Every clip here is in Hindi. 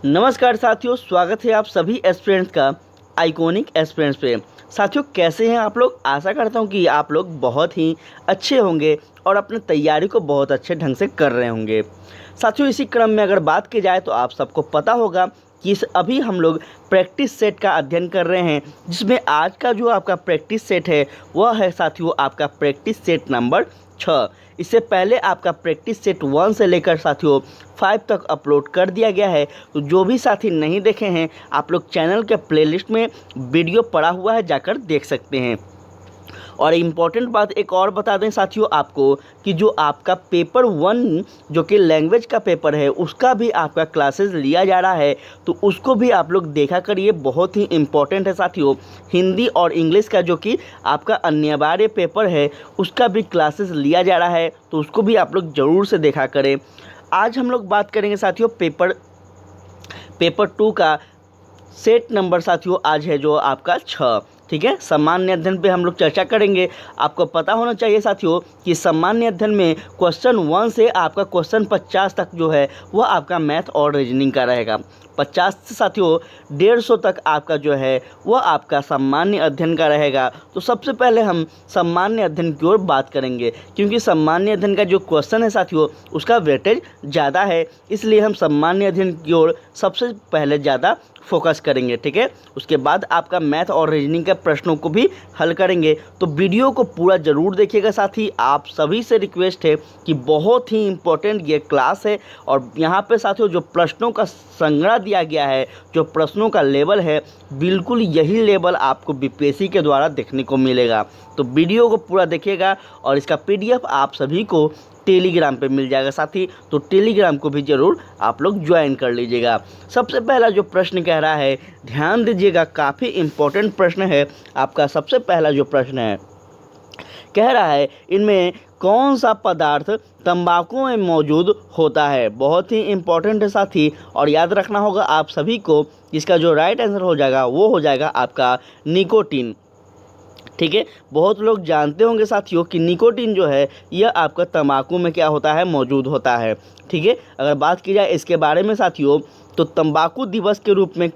नमस्कार साथियों, स्वागत है आप सभी एस्पिरेंट्स का आइकॉनिक एस्पिरेंट्स पे। साथियों, कैसे हैं आप लोग? आशा करता हूं कि आप लोग बहुत ही अच्छे होंगे और अपनी तैयारी को बहुत अच्छे ढंग से कर रहे होंगे। साथियों, इसी क्रम में अगर बात की जाए तो आप सबको पता होगा कि अभी हम लोग प्रैक्टिस सेट का अध्ययन कर रहे हैं, जिसमें आज का जो आपका प्रैक्टिस सेट है वह है साथियों आपका प्रैक्टिस सेट नंबर 6। इससे पहले आपका प्रैक्टिस सेट 1 से लेकर साथियों 5 तक अपलोड कर दिया गया है। तो जो भी साथी नहीं देखे हैं, आप लोग चैनल के प्लेलिस्ट में वीडियो पड़ा हुआ है, जाकर देख सकते हैं। और इम्पॉर्टेंट बात एक और बता दें साथियों आपको कि जो आपका पेपर 1 जो कि लैंग्वेज का पेपर है, उसका भी आपका क्लासेस लिया जा रहा है, तो उसको भी आप लोग देखा करिए, बहुत ही इम्पॉर्टेंट है साथियों। हिंदी और इंग्लिश का जो कि आपका अनिवार्य पेपर है, उसका भी क्लासेस लिया जा रहा है, तो उसको भी आप लोग ज़रूर से देखा करें। आज हम लोग बात करेंगे साथियों पेपर 2 का सेट नंबर साथियों आज है जो आपका 6। ठीक है, सामान्य अध्ययन पे हम लोग चर्चा करेंगे। आपको पता होना चाहिए साथियों कि सामान्य अध्ययन में क्वेश्चन 1 से आपका क्वेश्चन 50 तक जो है वह आपका मैथ और रीजनिंग का रहेगा। 50 से साथियों 150 तक आपका जो है वह आपका सामान्य अध्ययन का रहेगा। तो सबसे पहले हम सामान्य अध्ययन की ओर बात करेंगे, क्योंकि सामान्य अध्ययन का जो क्वेश्चन है साथियों उसका वेटेज ज़्यादा है, इसलिए हम सामान्य अध्ययन की ओर सबसे पहले ज़्यादा फोकस करेंगे। ठीक है, उसके बाद आपका मैथ और रीजनिंग के प्रश्नों को भी हल करेंगे। तो वीडियो को पूरा ज़रूर देखिएगा साथी। आप सभी से रिक्वेस्ट है कि बहुत ही इम्पोर्टेंट ये क्लास है, और यहाँ पे साथियों जो प्रश्नों का संग्रह दिया गया है, जो प्रश्नों का लेवल है, बिल्कुल यही लेवल आपको बीपीएससी के द्वारा देखने को मिलेगा। तो वीडियो को पूरा देखिएगा, और इसका पीडीएफ आप सभी को टेलीग्राम पे मिल जाएगा साथी, तो टेलीग्राम को भी ज़रूर आप लोग ज्वाइन कर लीजिएगा। सबसे पहला जो प्रश्न कह रहा है, ध्यान दीजिएगा, काफ़ी इम्पोर्टेंट प्रश्न है आपका। सबसे पहला जो प्रश्न है, कह रहा है इनमें कौन सा पदार्थ तंबाकू में मौजूद होता है। बहुत ही इम्पोर्टेंट है साथी, और याद रखना होगा आप सभी को, इसका जो राइट आंसर हो जाएगा वो हो जाएगा आपका निकोटीन। ठीक है, बहुत लोग जानते होंगे साथियों कि निकोटीन जो है यह आपका तंबाकू में क्या होता है, मौजूद होता है। ठीक है, अगर बात की जाए इसके बारे में साथियों, तो तंबाकू दिवस के रूप में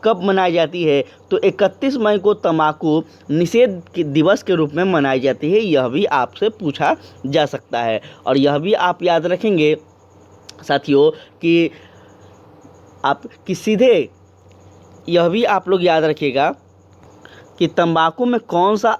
कब मनाई जाती है, तो 31 मई को तंबाकू निषेध दिवस के रूप में मनाई जाती है। यह भी आपसे पूछा जा सकता है, और यह भी आप याद रखेंगे साथियों कि सीधे यह भी आप लोग याद रखिएगा कि तंबाकू में कौन सा,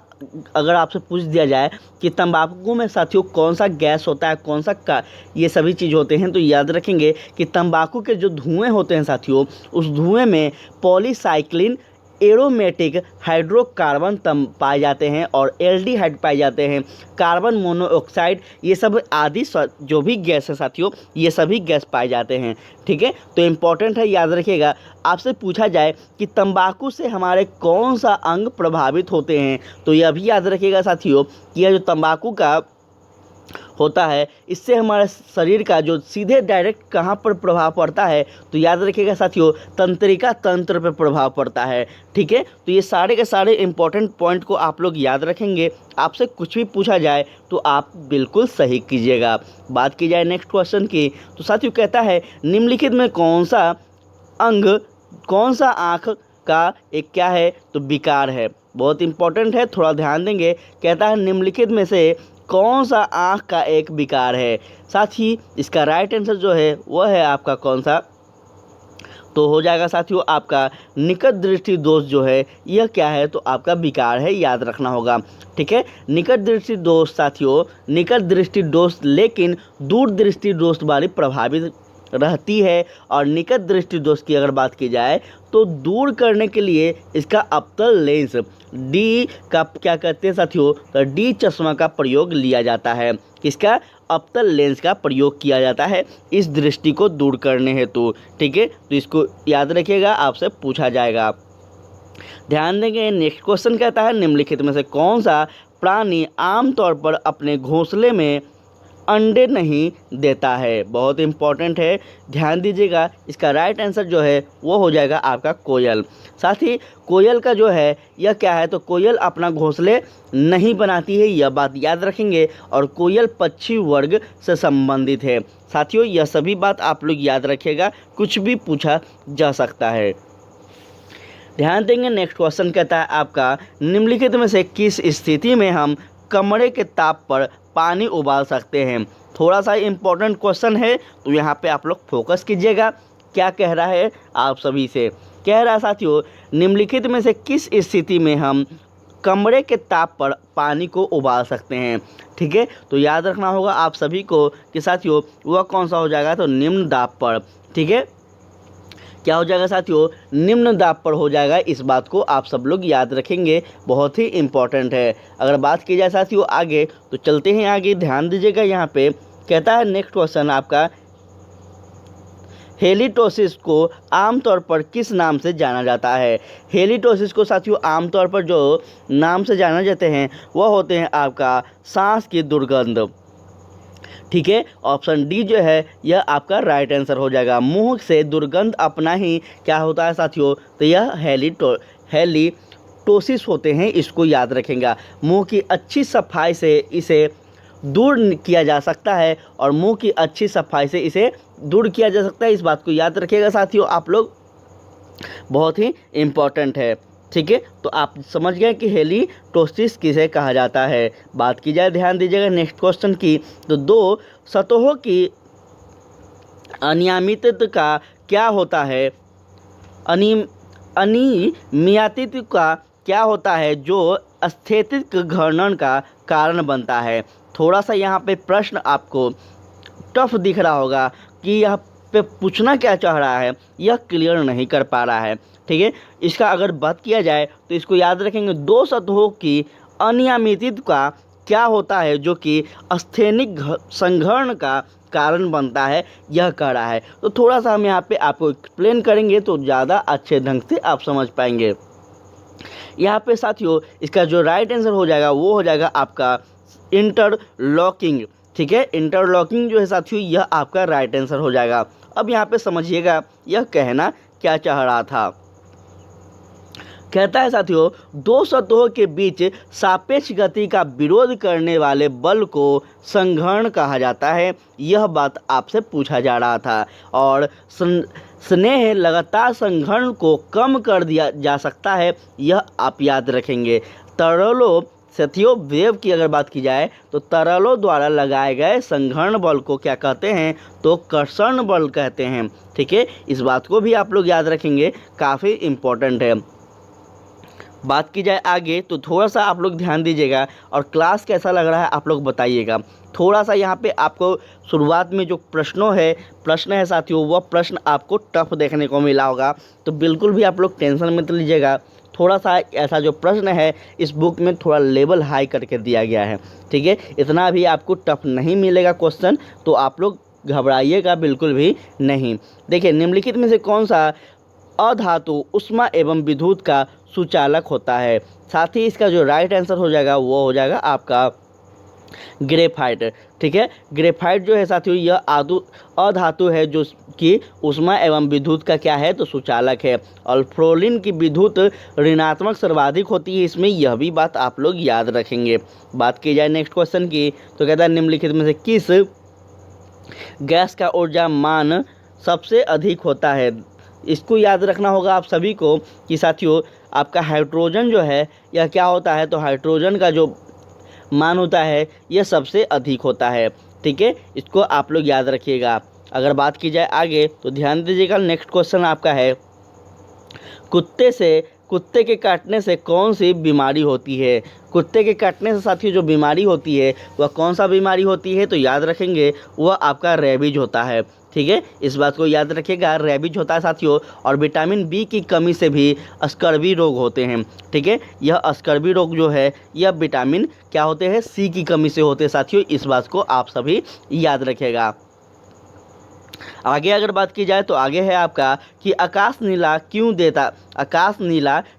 अगर आपसे पूछ दिया जाए कि तंबाकू में साथियों कौन सा गैस होता है, कौन सा का ये सभी चीज़ होते हैं, तो याद रखेंगे कि तंबाकू के जो धुएं होते हैं साथियों, उस धुएं में पॉलीसाइक्लिन एरोमेटिक हाइड्रोकार्बन पाए जाते हैं, और एल्डिहाइड पाए जाते हैं, कार्बन मोनोऑक्साइड, ये सब आदि जो भी गैस है साथियों, ये सभी गैस पाए जाते हैं। ठीक है, तो इम्पॉर्टेंट है, याद रखिएगा। आपसे पूछा जाए कि तंबाकू से हमारे कौन सा अंग प्रभावित होते हैं, तो यह भी याद रखिएगा साथियों कि यह जो तंबाकू का होता है, इससे हमारे शरीर का जो सीधे डायरेक्ट कहाँ पर प्रभाव पड़ता है, तो याद रखिएगा साथियों तंत्रिका तंत्र पर प्रभाव पड़ता है। ठीक है, तो ये सारे के सारे इंपॉर्टेंट पॉइंट को आप लोग याद रखेंगे। आपसे कुछ भी पूछा जाए तो आप बिल्कुल सही कीजिएगा। बात की जाए नेक्स्ट क्वेश्चन की, तो साथियों कहता है निम्नलिखित में कौन सा अंग, कौन सा आँख का एक क्या है, तो विकार है। बहुत इंपॉर्टेंट है, थोड़ा ध्यान देंगे। कहता है निम्नलिखित में से कौन सा आँख का एक विकार है। साथ ही इसका राइट आंसर जो है वह है आपका कौन सा, तो हो जाएगा साथियों आपका निकट दृष्टि दोष जो है यह क्या है, तो आपका विकार है, याद रखना होगा। ठीक है, निकट दृष्टि दोष साथियों, निकट दृष्टि दोष लेकिन दूर दृष्टि दोष वाली प्रभावित रहती है। और निकट दृष्टि दोष की अगर बात की जाए तो दूर करने के लिए इसका अवतल लेंस डी का क्या कहते हैं साथियों, तो डी चश्मा का प्रयोग लिया जाता है। किसका? अवतल लेंस का प्रयोग किया जाता है इस दृष्टि को दूर करने हेतु। ठीक है, तो इसको याद रखिएगा, आपसे पूछा जाएगा। ध्यान देंगे, नेक्स्ट क्वेश्चन कहता है निम्नलिखित में से कौन सा प्राणी आमतौर पर अपने घोंसले में अंडे नहीं देता है। बहुत इंपॉर्टेंट है, ध्यान दीजिएगा। इसका राइट आंसर जो है वो हो जाएगा आपका कोयल। साथ ही कोयल का जो है यह क्या है, तो कोयल अपना घोंसले नहीं बनाती है, यह बात याद रखेंगे। और कोयल पक्षी वर्ग से संबंधित है। साथियों यह सभी बात आप लोग याद रखिएगा, कुछ भी पूछा जा सकता है। ध्यान देंगे। नेक्स्ट क्वेश्चन कहता है आपका, निम्नलिखित में से किस स्थिति में हम कमरे के ताप पर पानी उबाल सकते हैं। थोड़ा सा इम्पोर्टेंट क्वेश्चन है, तो यहाँ पे आप लोग फोकस कीजिएगा। क्या कह रहा है आप सभी से, कह रहा है साथियों, निम्नलिखित में से किस स्थिति में हम कमरे के ताप पर पानी को उबाल सकते हैं। ठीक है, तो याद रखना होगा आप सभी को कि साथियों वह कौन सा हो जाएगा, तो निम्न दाब पर। ठीक है, क्या हो जाएगा साथियों, निम्न दाब पर हो जाएगा। इस बात को आप सब लोग याद रखेंगे, बहुत ही इम्पोर्टेंट है। अगर बात की जाए साथियों आगे, तो चलते हैं आगे। ध्यान दीजिएगा, यहाँ पे कहता है नेक्स्ट क्वेश्चन आपका, हेलिटोसिस को आमतौर पर किस नाम से जाना जाता है। हेलिटोसिस को साथियों आमतौर पर जो नाम से जाना जाते हैं वह होते हैं आपका सांस की दुर्गंध। ठीक है, ऑप्शन डी जो है यह आपका राइट आंसर हो जाएगा। मुंह से दुर्गंध अपना ही क्या होता है साथियों, तो यह हेलिटोसिस होते हैं, इसको याद रखेंगे। मुंह की अच्छी सफाई से इसे दूर किया जा सकता है, और मुंह की अच्छी सफाई से इसे दूर किया जा सकता है। इस बात को याद रखिएगा साथियों आप लोग, बहुत ही इम्पोर्टेंट है। ठीक है, तो आप समझ गए कि हेलिटोसिस किसे कहा जाता है। बात की जाए, ध्यान दीजिएगा नेक्स्ट क्वेश्चन की, तो दो सतहों की अनियमितता का क्या होता है। अनियमितता का क्या होता है जो स्थैतिक घर्षण का कारण बनता है। थोड़ा सा यहाँ पे प्रश्न आपको टफ दिख रहा होगा कि यह पे पूछना क्या चाह रहा है, यह क्लियर नहीं कर पा रहा है। ठीक है, इसका अगर बात किया जाए तो इसको याद रखेंगे, दो सतहों की अनियमितता का क्या होता है जो कि स्थैतिक संघर्ष का कारण बनता है, यह कह रहा है। तो थोड़ा सा हम यहाँ पे आपको एक्सप्लेन करेंगे तो ज़्यादा अच्छे ढंग से आप समझ पाएंगे। यहाँ पे साथियों इसका जो राइट आंसर हो जाएगा वो हो जाएगा आपका इंटरलॉकिंग। ठीक है, इंटरलॉकिंग जो है साथियों यह आपका राइट आंसर हो जाएगा। अब यहाँ पे समझिएगा यह कहना क्या चाह रहा था। कहता है साथियों, दो सतहों के बीच सापेक्ष गति का विरोध करने वाले बल को संघर्ष कहा जाता है। यह बात आपसे पूछा जा रहा था। और स्नेह लगातार संघर्ष को कम कर दिया जा सकता है, यह आप याद रखेंगे। तरलों साथियों वेव की अगर बात की जाए तो तरलों द्वारा लगाए गए संघर्ष बल को क्या कहते हैं, तो कर्षण बल कहते हैं। ठीक है, इस बात को भी आप लोग याद रखेंगे, काफ़ी इम्पोर्टेंट है। बात की जाए आगे तो थोड़ा सा आप लोग ध्यान दीजिएगा, और क्लास कैसा लग रहा है आप लोग बताइएगा। थोड़ा सा यहाँ पे आपको शुरुआत में जो प्रश्न है साथियों, वह प्रश्न आपको टफ देखने को मिला होगा, तो बिल्कुल भी आप लोग टेंशन मत लीजिएगा। थोड़ा सा ऐसा जो प्रश्न है इस बुक में थोड़ा लेवल हाई करके दिया गया है। ठीक है, इतना भी आपको टफ नहीं मिलेगा क्वेश्चन, तो आप लोग घबराइएगा बिल्कुल भी नहीं। देखिए, निम्नलिखित में से कौन सा अधातु उष्मा एवं विद्युत का सुचालक होता है। साथ ही इसका जो राइट आंसर हो जाएगा वो हो जाएगा आपका ग्रेफाइट। ठीक है, ग्रेफाइट जो है साथियों यह अधातु है जो कि उष्मा एवं विद्युत का क्या है, तो सुचालक है। और फ्लोरीन की विद्युत ऋणात्मक सर्वाधिक होती है इसमें, यह भी बात आप लोग याद रखेंगे। बात की जाए नेक्स्ट क्वेश्चन की, तो कहता है निम्नलिखित में से किस गैस का ऊर्जा मान सबसे अधिक होता है। इसको याद रखना होगा आप सभी को कि साथियों आपका हाइड्रोजन जो है यह क्या होता है, तो हाइड्रोजन का जो मान होता है यह सबसे अधिक होता है। ठीक है, इसको आप लोग याद रखिएगा। अगर बात की जाए आगे तो ध्यान दीजिएगा, नेक्स्ट क्वेश्चन आपका है, कुत्ते के काटने से कौन सी बीमारी होती है। कुत्ते के काटने से साथियों जो बीमारी होती है वह कौन सा बीमारी होती है, तो याद रखेंगे वह आपका रेबीज होता है। ठीक है, इस बात को याद रखिएगा, रेबीज होता है साथियों। और विटामिन बी की कमी से भी स्कर्वी रोग होते हैं। ठीक है, यह स्कर्वी रोग जो है यह विटामिन क्या होते हैं, सी की कमी से होते हैं साथियों। इस बात को आप सभी याद रखिएगा। आगे अगर बात की जाए तो आगे है आपका कि आकाश नीला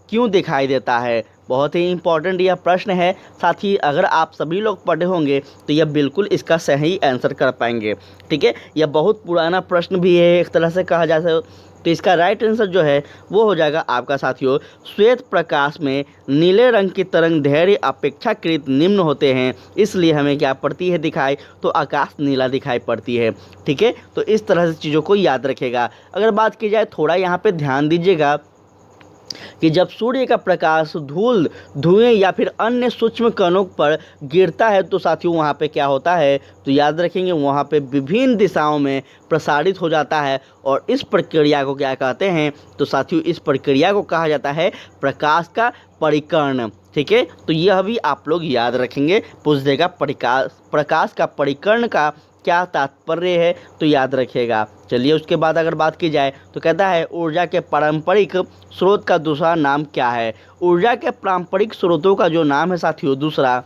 क्यों दिखाई देता है। बहुत ही इंपॉर्टेंट यह प्रश्न है। साथ ही अगर आप सभी लोग पढ़े होंगे तो यह बिल्कुल इसका सही आंसर कर पाएंगे। ठीक है, यह बहुत पुराना प्रश्न भी है एक तरह से कहा जा सकता। तो इसका राइट आंसर जो है वो हो जाएगा आपका साथियों, श्वेत प्रकाश में नीले रंग की तरंग दैर्ध्य अपेक्षाकृत निम्न होते हैं, इसलिए हमें क्या पड़ती है दिखाई, तो आकाश नीला दिखाई पड़ती है। ठीक है, तो इस तरह से चीज़ों को याद रखेगा। अगर बात की जाए, थोड़ा यहाँ पे ध्यान दीजिएगा कि जब सूर्य का प्रकाश धूल, धुएं या फिर अन्य सूक्ष्म कणों पर गिरता है तो साथियों वहाँ पे क्या होता है, तो याद रखेंगे वहाँ पे विभिन्न दिशाओं में प्रसारित हो जाता है। और इस प्रक्रिया को क्या कहते हैं, तो साथियों इस प्रक्रिया को कहा जाता है प्रकाश का परिकर्ण। ठीक है, तो यह भी आप लोग याद रखेंगे, पूछ देगा प्रकाश का परिकर्ण का क्या तात्पर्य है, तो याद रखिएगा। चलिए उसके बाद अगर बात की जाए तो कहता है ऊर्जा के पारंपरिक स्रोत का दूसरा नाम क्या है। ऊर्जा के पारंपरिक स्रोतों का जो नाम है साथियों दूसरा,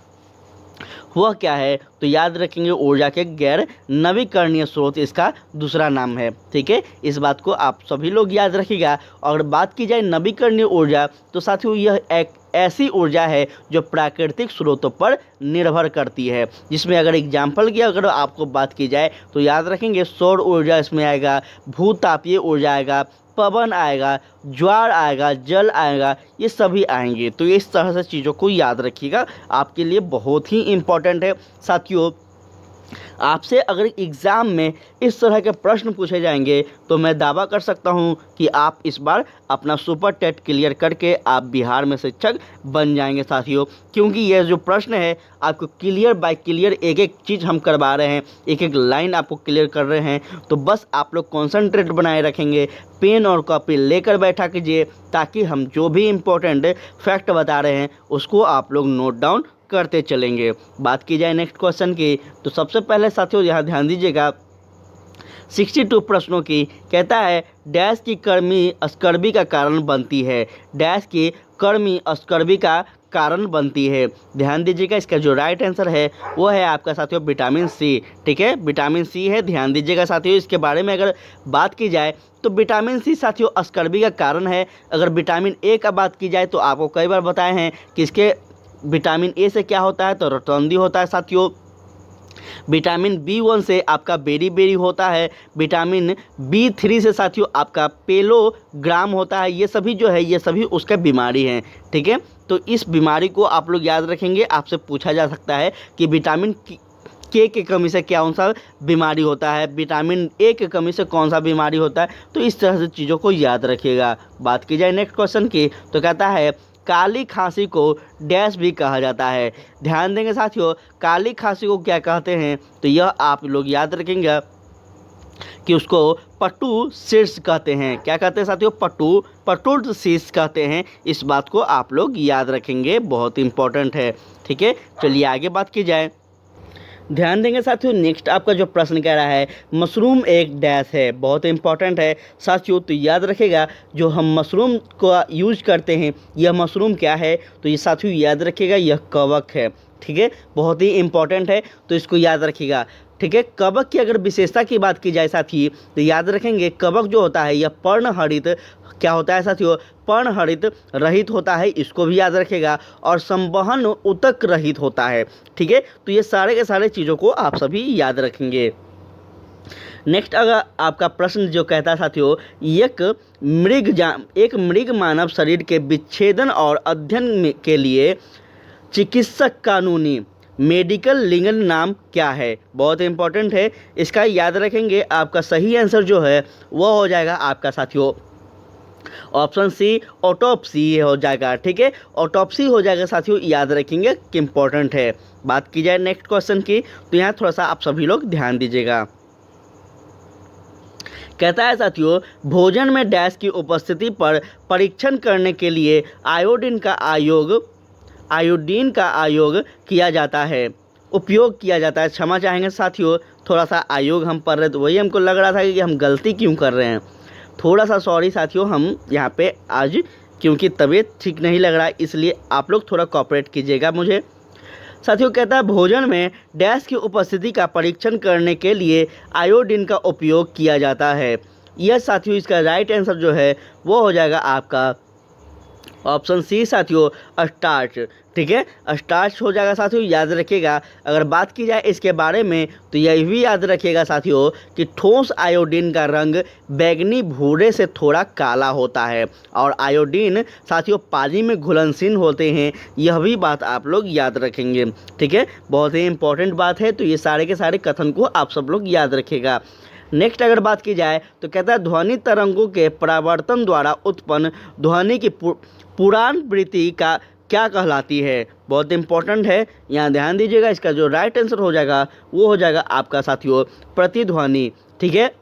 वह क्या है, तो याद रखेंगे ऊर्जा के गैर नवीकरणीय स्रोत इसका दूसरा नाम है। ठीक है, इस बात को आप सभी लोग याद रखिएगा। और बात की जाए नवीकरणीय ऊर्जा, तो साथियों यह एक ऐसी ऊर्जा है जो प्राकृतिक स्रोतों पर निर्भर करती है, जिसमें अगर एग्जाम्पल की अगर आपको बात की जाए तो याद रखेंगे सौर ऊर्जा इसमें आएगा, भूतापीय ऊर्जा आएगा, पवन आएगा, ज्वार आएगा, जल आएगा, ये सभी आएंगे। तो इस तरह से चीज़ों को याद रखिएगा, आपके लिए बहुत ही इम्पोर्टेंट है साथियों। आपसे अगर एग्ज़ाम में इस तरह के प्रश्न पूछे जाएंगे तो मैं दावा कर सकता हूं कि आप इस बार अपना सुपर टेट क्लियर करके आप बिहार में शिक्षक बन जाएंगे साथियों, क्योंकि यह जो प्रश्न है आपको क्लियर बाय क्लियर एक एक चीज़ हम करवा रहे हैं, एक एक लाइन आपको क्लियर कर रहे हैं। तो बस आप लोग कॉन्सेंट्रेट बनाए रखेंगे, पेन और कॉपी लेकर बैठा कीजिए, ताकि हम जो भी इम्पोर्टेंट फैक्ट बता रहे हैं उसको आप लोग नोट डाउन करते चलेंगे। बात की जाए नेक्स्ट क्वेश्चन की, तो सबसे पहले साथियों यहाँ ध्यान दीजिएगा 62 प्रश्नों की। कहता है डैश की कर्मी अस्कर्बी का कारण बनती है, डैश की कर्मी अस्कर्बी का कारण बनती है। ध्यान दीजिएगा, इसका जो राइट आंसर है वो है आपका साथियों विटामिन सी। ठीक है, विटामिन सी है, ध्यान दीजिएगा साथियों। इसके बारे में अगर बात की जाए तो विटामिन सी साथियों अस्कर्बी का कारण है। अगर विटामिन ए का बात की जाए तो आपको कई बार बताए हैं कि इसके विटामिन ए से क्या होता है, तो रोटोंडी होता है साथियों। विटामिन B1 से आपका बेरी होता है, विटामिन B3 से साथियों आपका पेलोग्राम होता है। ये सभी जो है ये सभी उसका बीमारी हैं। ठीक है, तो इस बीमारी को आप लोग याद रखेंगे। आपसे पूछा जा सकता है कि विटामिन के की कमी से कौन सा बीमारी होता है, विटामिन ए की कमी से कौन सा बीमारी होता है, तो इस तरह से चीज़ों को याद रखिएगा। बात की जाए नेक्स्ट क्वेश्चन की, तो कहता है काली खांसी को डैश भी कहा जाता है। ध्यान देंगे साथियों, काली खांसी को क्या कहते हैं, तो यह आप लोग याद रखेंगे कि उसको पटू शीर्ष कहते हैं। क्या कहते हैं साथियों, पटू शीर्ष कहते हैं। इस बात को आप लोग याद रखेंगे, बहुत इंपॉर्टेंट है। ठीक है, चलिए आगे बात की जाए। ध्यान देंगे साथियों, नेक्स्ट आपका जो प्रश्न कह रहा है मशरूम एक डैश है, बहुत इंपॉर्टेंट है साथियों। तो याद रखेगा जो हम मशरूम को यूज करते हैं, यह मशरूम क्या है, तो ये साथियों याद रखिएगा यह कवक है। ठीक है, बहुत ही इंपॉर्टेंट है, तो इसको याद रखिएगा। ठीक है, कवक की अगर विशेषता की बात की जाए साथी, तो याद रखेंगे कवक जो होता है यह पर्णहरित क्या होता है साथियों, पर्णहरित रहित होता है, इसको भी याद रखेगा। और संवहन उतक रहित होता है। ठीक है, तो ये सारे के सारे चीज़ों को आप सभी याद रखेंगे। नेक्स्ट अगर आपका प्रश्न जो कहता है साथियों, एक मृग मानव शरीर के विच्छेदन और अध्ययन के लिए चिकित्सक कानूनी मेडिकल लीगल नाम क्या है, बहुत इंपॉर्टेंट है, इसका याद रखेंगे। आपका सही आंसर जो है वो हो जाएगा आपका साथियों ऑप्शन सी ऑटोप्सी हो जाएगा। ठीक है, ऑटोप्सी हो जाएगा साथियों, याद रखेंगे कि इंपॉर्टेंट है। बात की जाए नेक्स्ट क्वेश्चन की, तो यहाँ थोड़ा सा आप सभी लोग ध्यान दीजिएगा। कहता है साथियों भोजन में डैश की उपस्थिति पर परीक्षण करने के लिए आयोडीन का किया जाता है, उपयोग किया जाता है। क्षमा चाहेंगे साथियों, थोड़ा सा आयोग हम पढ़ रहे तो वही हमको लग रहा था कि हम गलती क्यों कर रहे हैं। थोड़ा सा सॉरी साथियों, हम यहाँ पे आज क्योंकि तबीयत ठीक नहीं लग रहा है, इसलिए आप लोग थोड़ा कोऑपरेट कीजिएगा मुझे। साथियों कहता है भोजन में डैश की उपस्थिति का परीक्षण करने के लिए आयोडीन का उपयोग किया जाता है। यह साथियों इसका राइट आंसर जो है वो हो जाएगा आपका ऑप्शन सी साथियों स्टार्च। ठीक है, स्टार्च हो जाएगा साथियों, याद रखिएगा। अगर बात की जाए इसके बारे में तो यह भी याद रखिएगा साथियों कि ठोस आयोडीन का रंग बैंगनी भूरे से थोड़ा काला होता है और आयोडीन साथियों पानी में घुलनशील होते हैं, यह भी बात आप लोग याद रखेंगे। ठीक है, बहुत ही इंपॉर्टेंट बात है, तो ये सारे के सारे कथन को आप सब लोग याद रखिएगा। नेक्स्ट अगर बात की जाए तो कहता है ध्वनि तरंगों के परावर्तन द्वारा उत्पन्न ध्वनि की पुनरावृत्ति का क्या कहलाती है। बहुत इंपॉर्टेंट है, यहाँ ध्यान दीजिएगा। इसका जो राइट आंसर हो जाएगा वो हो जाएगा आपका साथियों प्रतिध्वनि। ठीक है,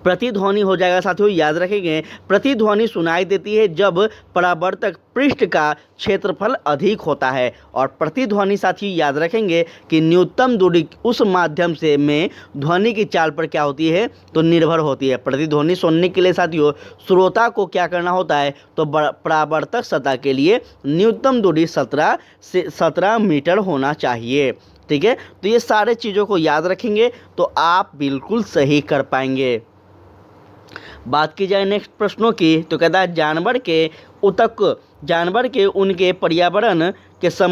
प्रतिध्वनि हो जाएगा साथियों, याद रखेंगे। प्रतिध्वनि सुनाई देती है जब परावर्तक पृष्ठ का क्षेत्रफल अधिक होता है और प्रतिध्वनि साथियों याद रखेंगे कि न्यूनतम दूरी उस माध्यम से में ध्वनि की चाल पर क्या होती है तो निर्भर होती है। प्रतिध्वनि सुनने के लिए साथियों श्रोता को क्या करना होता है तो परावर्तक सतह के लिए न्यूनतम दूरी 17 मीटर होना चाहिए। ठीक है, तो ये सारे चीज़ों को याद रखेंगे तो आप बिल्कुल सही कर पाएंगे। बात की जाए नेक्स्ट प्रश्नों की तो कहता है जानवर के उनके पर्यावरण के साथ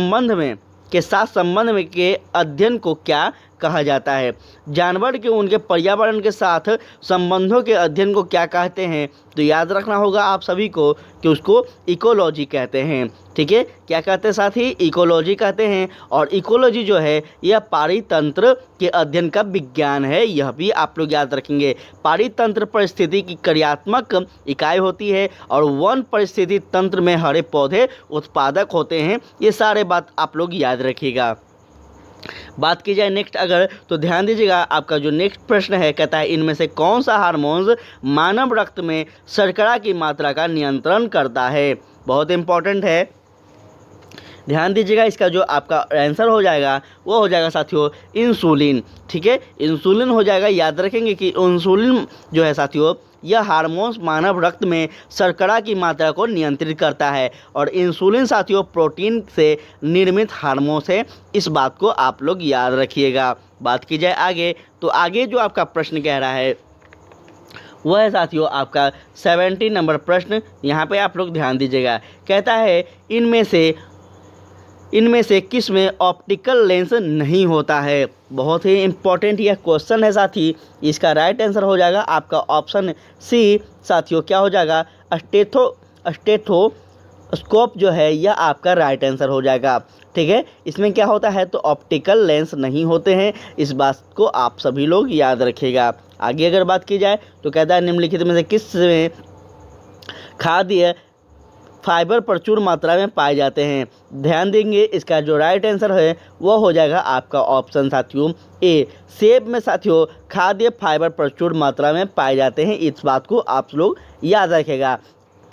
संबंध में के अध्ययन को क्या कहा जाता है। जानवर के उनके पर्यावरण के साथ संबंधों के अध्ययन को क्या कहते हैं तो याद रखना होगा आप सभी को कि उसको इकोलॉजी कहते हैं। ठीक है, क्या कहते हैं साथी, इकोलॉजी कहते हैं। और इकोलॉजी जो है यह पारितंत्र के अध्ययन का विज्ञान है, यह भी आप लोग याद रखेंगे। पारितंत्र परिस्थिति की क्रियात्मक इकाई होती है और वन परिस्थिति तंत्र में हरे पौधे उत्पादक होते हैं, ये सारे बात आप लोग याद रखिएगा। बात की जाए नेक्स्ट अगर तो ध्यान दीजिएगा, आपका जो नेक्स्ट प्रश्न है कहता है इनमें से कौन सा हार्मोन्स मानव रक्त में शर्करा की मात्रा का नियंत्रण करता है। बहुत इंपॉर्टेंट है, ध्यान दीजिएगा। इसका जो आपका आंसर हो जाएगा वो हो जाएगा साथियों इंसुलिन। ठीक है, इंसुलिन हो जाएगा, याद रखेंगे कि इंसुलिन जो है साथियों यह हार्मोन्स मानव रक्त में शर्करा की मात्रा को नियंत्रित करता है और इंसुलिन साथियों प्रोटीन से निर्मित हार्मोन्स है, इस बात को आप लोग याद रखिएगा। बात की जाए आगे तो आगे जो आपका प्रश्न कह रहा है वह है साथियों आपका 70 नंबर प्रश्न। यहाँ पे आप लोग ध्यान दीजिएगा, कहता है इनमें से किस में ऑप्टिकल लेंस नहीं होता है। बहुत ही इंपॉर्टेंट यह क्वेश्चन है साथी। इसका राइट आंसर हो जाएगा आपका ऑप्शन सी साथियों, क्या हो जाएगा स्टेथोस्कोप जो है यह आपका राइट आंसर हो जाएगा। ठीक है, इसमें क्या होता है तो ऑप्टिकल लेंस नहीं होते हैं, इस बात को आप सभी लोग याद रखिएगा। आगे अगर बात की जाए तो कहता है निम्नलिखित में से किस में खाद्य फाइबर प्रचुर मात्रा में पाए जाते हैं। ध्यान देंगे, इसका जो राइट आंसर है वो हो जाएगा आपका ऑप्शन साथियों ए। सेब में साथियों खाद्य फाइबर प्रचुर मात्रा में पाए जाते हैं, इस बात को आप लोग याद रखेगा।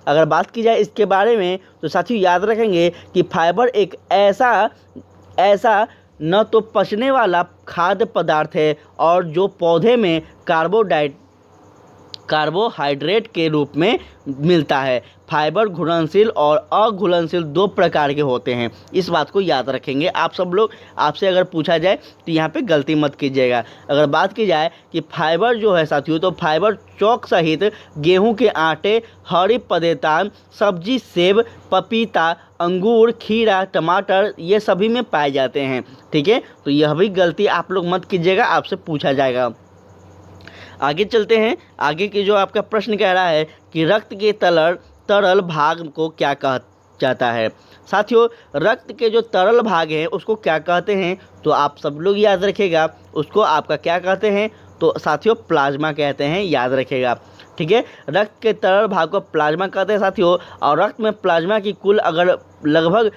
अगर बात की जाए इसके बारे में तो साथियों याद रखेंगे कि फाइबर एक ऐसा न तो पचने वाला खाद्य पदार्थ है और जो पौधे में कार्बोहाइड्रेट के रूप में मिलता है। फाइबर घुलनशील और अघुलनशील दो प्रकार के होते हैं, इस बात को याद रखेंगे आप सब लोग। आपसे अगर पूछा जाए तो यहाँ पे गलती मत कीजिएगा। अगर बात की जाए कि फाइबर जो है साथियों तो फाइबर चौक सहित गेहूं के आटे, हरी पत्तेदार सब्जी, सेब, पपीता, अंगूर, खीरा, टमाटर ये सभी में पाए जाते हैं। ठीक है, तो यह भी गलती आप लोग मत कीजिएगा, आपसे पूछा जाएगा। आगे चलते हैं। आगे की जो आपका प्रश्न कह रहा है कि रक्त के तरल भाग को क्या कहा जाता है। साथियों रक्त के जो तरल भाग हैं उसको क्या कहते हैं तो आप सब लोग याद रखिएगा, उसको आपका क्या कहते हैं तो साथियों प्लाज्मा कहते हैं, याद रखिएगा। ठीक है, रक्त के तरल भाग को प्लाज्मा कहते हैं साथियों। और रक्त में प्लाज्मा की कुल अगर लगभग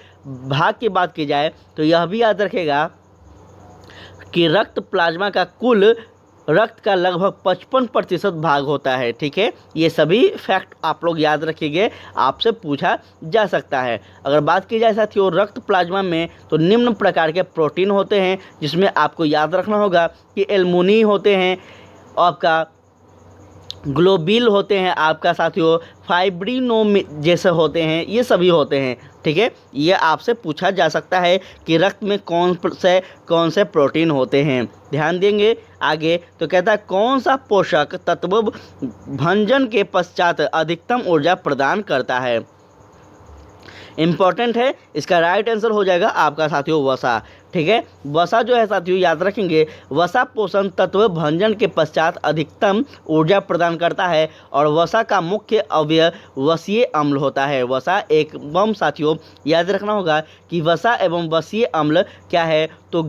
भाग की बात की जाए तो यह भी याद रखिएगा कि रक्त प्लाज्मा का कुल रक्त का लगभग 55% भाग होता है। ठीक है, ये सभी फैक्ट आप लोग याद रखिएगा, आपसे पूछा जा सकता है। अगर बात की जाए साथियों रक्त प्लाज्मा में तो निम्न प्रकार के प्रोटीन होते हैं, जिसमें आपको याद रखना होगा कि एल्बुमिन होते हैं, आपका ग्लोबिल होते हैं, आपका साथियों फाइब्रिनोम जैसे होते हैं, ये सभी होते हैं। ठीक है, ये आपसे पूछा जा सकता है कि रक्त में कौन से प्रोटीन होते हैं। ध्यान देंगे आगे तो कहता है कौन सा पोषक तत्व भंजन के पश्चात अधिकतम ऊर्जा प्रदान करता है। इम्पॉर्टेंट है। इसका राइट आंसर हो जाएगा आपका साथियों वसा। ठीक है, वसा जो है साथियों याद रखेंगे, वसा पोषण तत्व भंजन के पश्चात अधिकतम ऊर्जा प्रदान करता है और वसा का मुख्य अवयव वसीय अम्ल होता है। वसा एवं साथियों याद रखना होगा कि वसा एवं वसीय अम्ल क्या है, तो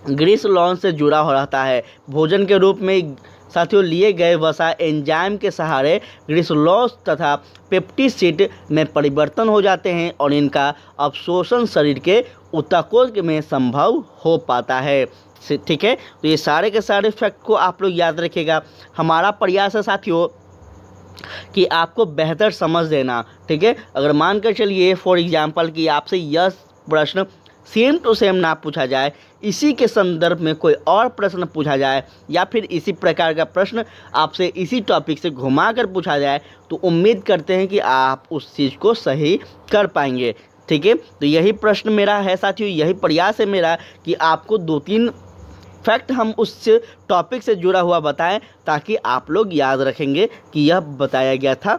ग्रीस लॉन्च से जुड़ा हो रहता है। भोजन के रूप में साथियों लिए गए वसा एंजाइम के सहारे ग्लिसरॉल तथा पेप्टिसाइड में परिवर्तन हो जाते हैं और इनका अवशोषण शरीर के ऊतकों में संभव हो पाता है। ठीक है, तो ये सारे के सारे फैक्ट को आप लोग याद रखिएगा। हमारा प्रयास है साथियों कि आपको बेहतर समझ देना। ठीक है, अगर मान कर चलिए फॉर एग्जांपल कि आपसे यह प्रश्न सेम टू सेम ना पूछा जाए, इसी के संदर्भ में कोई और प्रश्न पूछा जाए या फिर इसी प्रकार का प्रश्न आपसे इसी टॉपिक से घुमा कर पूछा जाए, तो उम्मीद करते हैं कि आप उस चीज़ को सही कर पाएंगे। ठीक है, तो यही प्रश्न मेरा है साथियों, यही प्रयास है मेरा कि आपको 2-3 फैक्ट हम उस टॉपिक से जुड़ा हुआ बताएं ताकि आप लोग याद रखेंगे कि यह बताया गया था।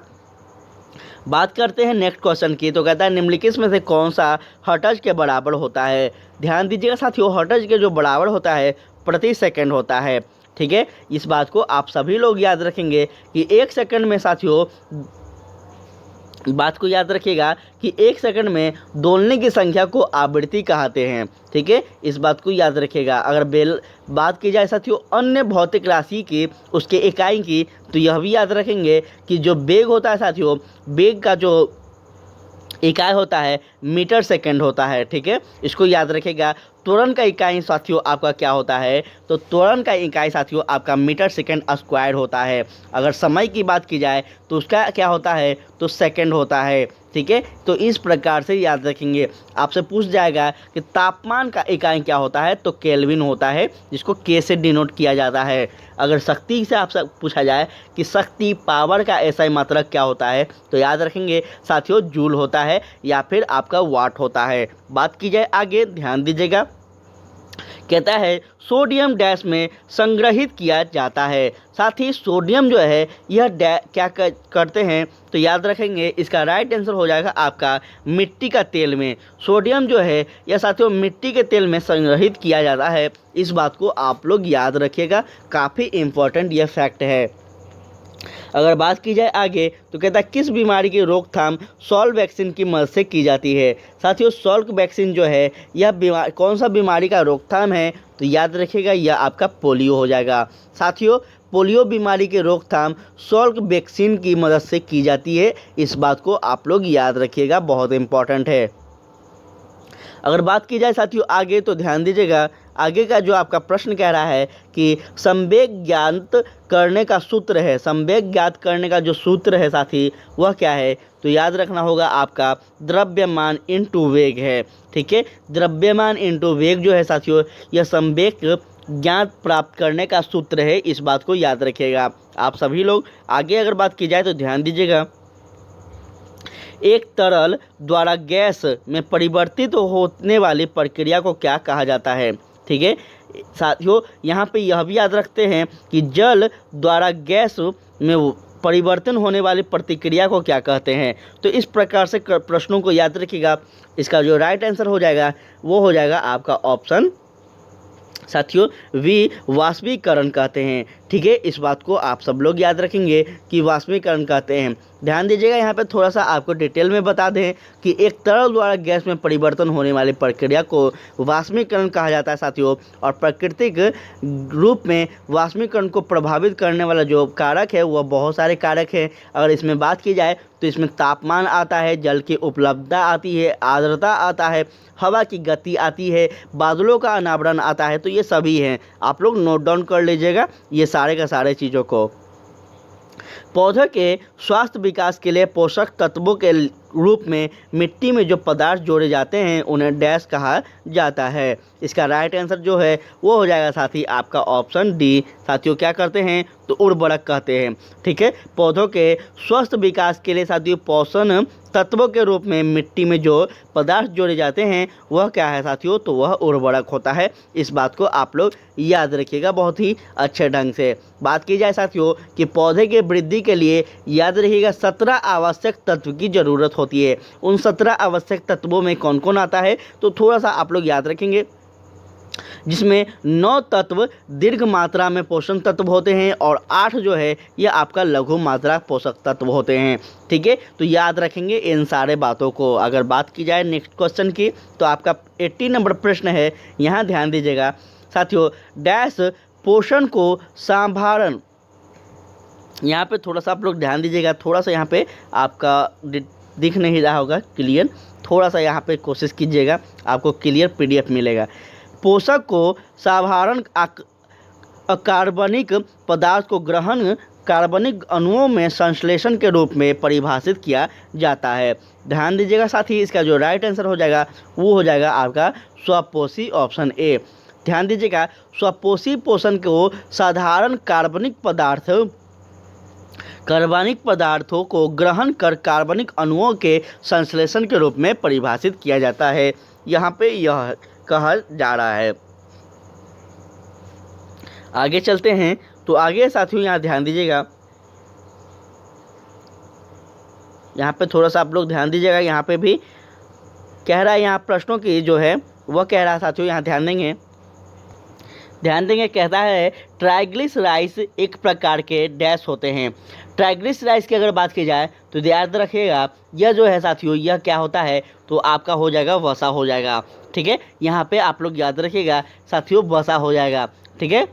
बात करते हैं नेक्स्ट क्वेश्चन की। तो कहता है निम्नलिखित में से कौन सा हर्ट्ज के बराबर होता है। ध्यान दीजिएगा साथियों, हर्ट्ज के जो बराबर होता है प्रति सेकंड होता है। ठीक है, इस बात को आप सभी लोग याद रखेंगे कि 1 सेकंड में साथियों, बात को याद रखिएगा कि 1 सेकंड में दोलने की संख्या को आवृत्ति कहते हैं। ठीक है, इस बात को याद रखिएगा। अगर बात की जाए साथियों अन्य भौतिक राशि की, उसके इकाई की, तो यह भी याद रखेंगे कि जो वेग होता है साथियों, वेग का जो इकाई होता है मीटर सेकंड होता है। ठीक है, इसको याद रखिएगा। त्वरण का इकाई साथियों आपका क्या होता है, तो त्वरण का इकाई साथियों आपका मीटर सेकंड स्क्वायर होता है। अगर समय की बात की जाए तो उसका क्या होता है, तो सेकंड होता है। ठीक है, तो इस प्रकार से याद रखेंगे। आपसे पूछ जाएगा कि तापमान का इकाई क्या होता है, तो केल्विन होता है, जिसको के से डिनोट किया जाता है। अगर शक्ति से आपसे पूछा जाए कि शक्ति पावर का ऐसा मात्रक क्या होता है, तो याद रखेंगे साथियों जूल होता है या फिर आपका वाट होता है। बात की जाए आगे, ध्यान दीजिएगा। कहता है सोडियम डैश में संग्रहित किया जाता है। साथ ही सोडियम जो है यह क्या करते हैं, तो याद रखेंगे इसका राइट आंसर हो जाएगा आपका मिट्टी का तेल में। सोडियम जो है यह साथियों मिट्टी के तेल में संग्रहित किया जाता है। इस बात को आप लोग याद रखिएगा, काफ़ी इम्पोर्टेंट यह फैक्ट है। अगर बात की जाए आगे तो कहता है किस बीमारी की रोकथाम सॉल्व वैक्सीन की मदद से की जाती है। साथियों सॉल्व वैक्सीन जो है यह कौन सा बीमारी का रोकथाम है, तो याद रखिएगा यह आपका पोलियो हो जाएगा। साथियों पोलियो बीमारी की रोकथाम सॉल्व वैक्सीन की मदद से की जाती है। इस बात को आप लोग याद रखिएगा, बहुत इंपॉर्टेंट है। अगर बात की जाए साथियों आगे तो ध्यान दीजिएगा, आगे का जो आपका प्रश्न कह रहा है कि संवेग ज्ञात करने का सूत्र है। संवेग ज्ञात करने का जो सूत्र है साथी वह क्या है, तो याद रखना होगा आपका द्रव्यमान इंटू वेग है। ठीक है, द्रव्यमान इंटू वेग जो है साथियों यह संवेग ज्ञात प्राप्त करने का सूत्र है। इस बात को याद रखिएगा आप सभी लोग। आगे अगर बात की जाए तो ध्यान दीजिएगा, एक तरल द्वारा गैस में परिवर्तित होने वाली प्रक्रिया को क्या कहा जाता है। ठीक है साथियों, यहाँ पे यह भी याद रखते हैं कि जल द्वारा गैस में परिवर्तन होने वाली प्रतिक्रिया को क्या कहते हैं। तो इस प्रकार से प्रश्नों को याद रखिएगा। इसका जो राइट आंसर हो जाएगा वो हो जाएगा आपका ऑप्शन साथियों वी, वाष्पीकरण कहते हैं। ठीक है, इस बात को आप सब लोग याद रखेंगे कि वाष्पीकरण कहते हैं। ध्यान दीजिएगा, यहाँ पे थोड़ा सा आपको डिटेल में बता दें कि एक तरल द्वारा गैस में परिवर्तन होने वाली प्रक्रिया को वाष्पीकरण कहा जाता है साथियों। और प्राकृतिक रूप में वाष्पीकरण को प्रभावित करने वाला जो कारक है वह बहुत सारे कारक हैं। अगर इसमें बात की जाए तो इसमें तापमान आता है, जल की उपलब्धता आती है, आर्द्रता आता है, हवा की गति आती है, बादलों का अनावरण आता है। तो ये सभी हैं, आप लोग नोट डाउन कर लीजिएगा ये सारे का सारे चीज़ों को। पौधे के स्वास्थ्य विकास के लिए पोषक तत्वों के रूप में मिट्टी में जो पदार्थ जोड़े जाते हैं उन्हें डैश कहा जाता है। इसका राइट आंसर जो है वो हो जाएगा साथी आपका ऑप्शन डी। साथियों क्या करते हैं, तो उर्वरक कहते हैं। ठीक है, पौधों के स्वस्थ विकास के लिए साथियों पोषण तत्वों के रूप में मिट्टी में जो पदार्थ जोड़े जाते हैं वह क्या है साथियों, तो वह उर्वरक होता है। इस बात को आप लोग याद रखिएगा बहुत ही अच्छे ढंग से। बात की जाए साथियों कि पौधे के वृद्धि के लिए याद रखिएगा 17 आवश्यक तत्व की ज़रूरत होती है। उन 17 आवश्यक तत्वों में कौन कौन आता है तो थोड़ा सा आप लोग याद रखेंगे, जिसमें 9 तत्व दीर्घ मात्रा में पोषण तत्व होते हैं और 8 जो है यह आपका लघु मात्रा पोषक तत्व होते हैं। ठीक है, तो याद रखेंगे इन सारे बातों को। अगर बात की जाए नेक्स्ट क्वेश्चन की तो आपका 80 नंबर प्रश्न है, यहाँ ध्यान दीजिएगा साथियों। डैश पोषण को संभारण, यहाँ पे थोड़ा सा आप लोग ध्यान दीजिएगा, थोड़ा सा यहाँ पे आपका दिख नहीं रहा होगा क्लियर, थोड़ा सा यहाँ पे कोशिश कीजिएगा, आपको क्लियर PDF मिलेगा। पोषक को साधारण अकार्बनिक पदार्थ को ग्रहण कार्बनिक अणुओं में संश्लेषण के रूप में परिभाषित किया जाता है। ध्यान दीजिएगा साथी, इसका जो राइट आंसर हो जाएगा वो हो जाएगा आपका स्वपोषी ऑप्शन ए। ध्यान दीजिएगा, स्वपोषी पोषण को साधारण कार्बनिक पदार्थों को ग्रहण कर कार्बनिक अणुओं के संश्लेषण के रूप में परिभाषित किया जाता है। यहाँ पे यह कहा जा रहा है। आगे चलते हैं तो आगे साथियों यहाँ ध्यान दीजिएगा, यहाँ पे थोड़ा सा आप लोग ध्यान दीजिएगा, यहाँ पे भी कह रहा है, यहाँ प्रश्नों की जो है वह कह रहा है साथियों, यहाँ ध्यान देंगे, कहता है ट्राइग्लिसराइड्स एक प्रकार के डैश होते हैं। ट्राइग्लिसराइड्स की अगर बात की जाए तो याद रखिएगा यह जो है साथियों यह क्या होता है तो आपका हो जाएगा वसा हो जाएगा। ठीक है, यहाँ पे आप लोग याद रखिएगा साथियों वसा हो जाएगा। ठीक है,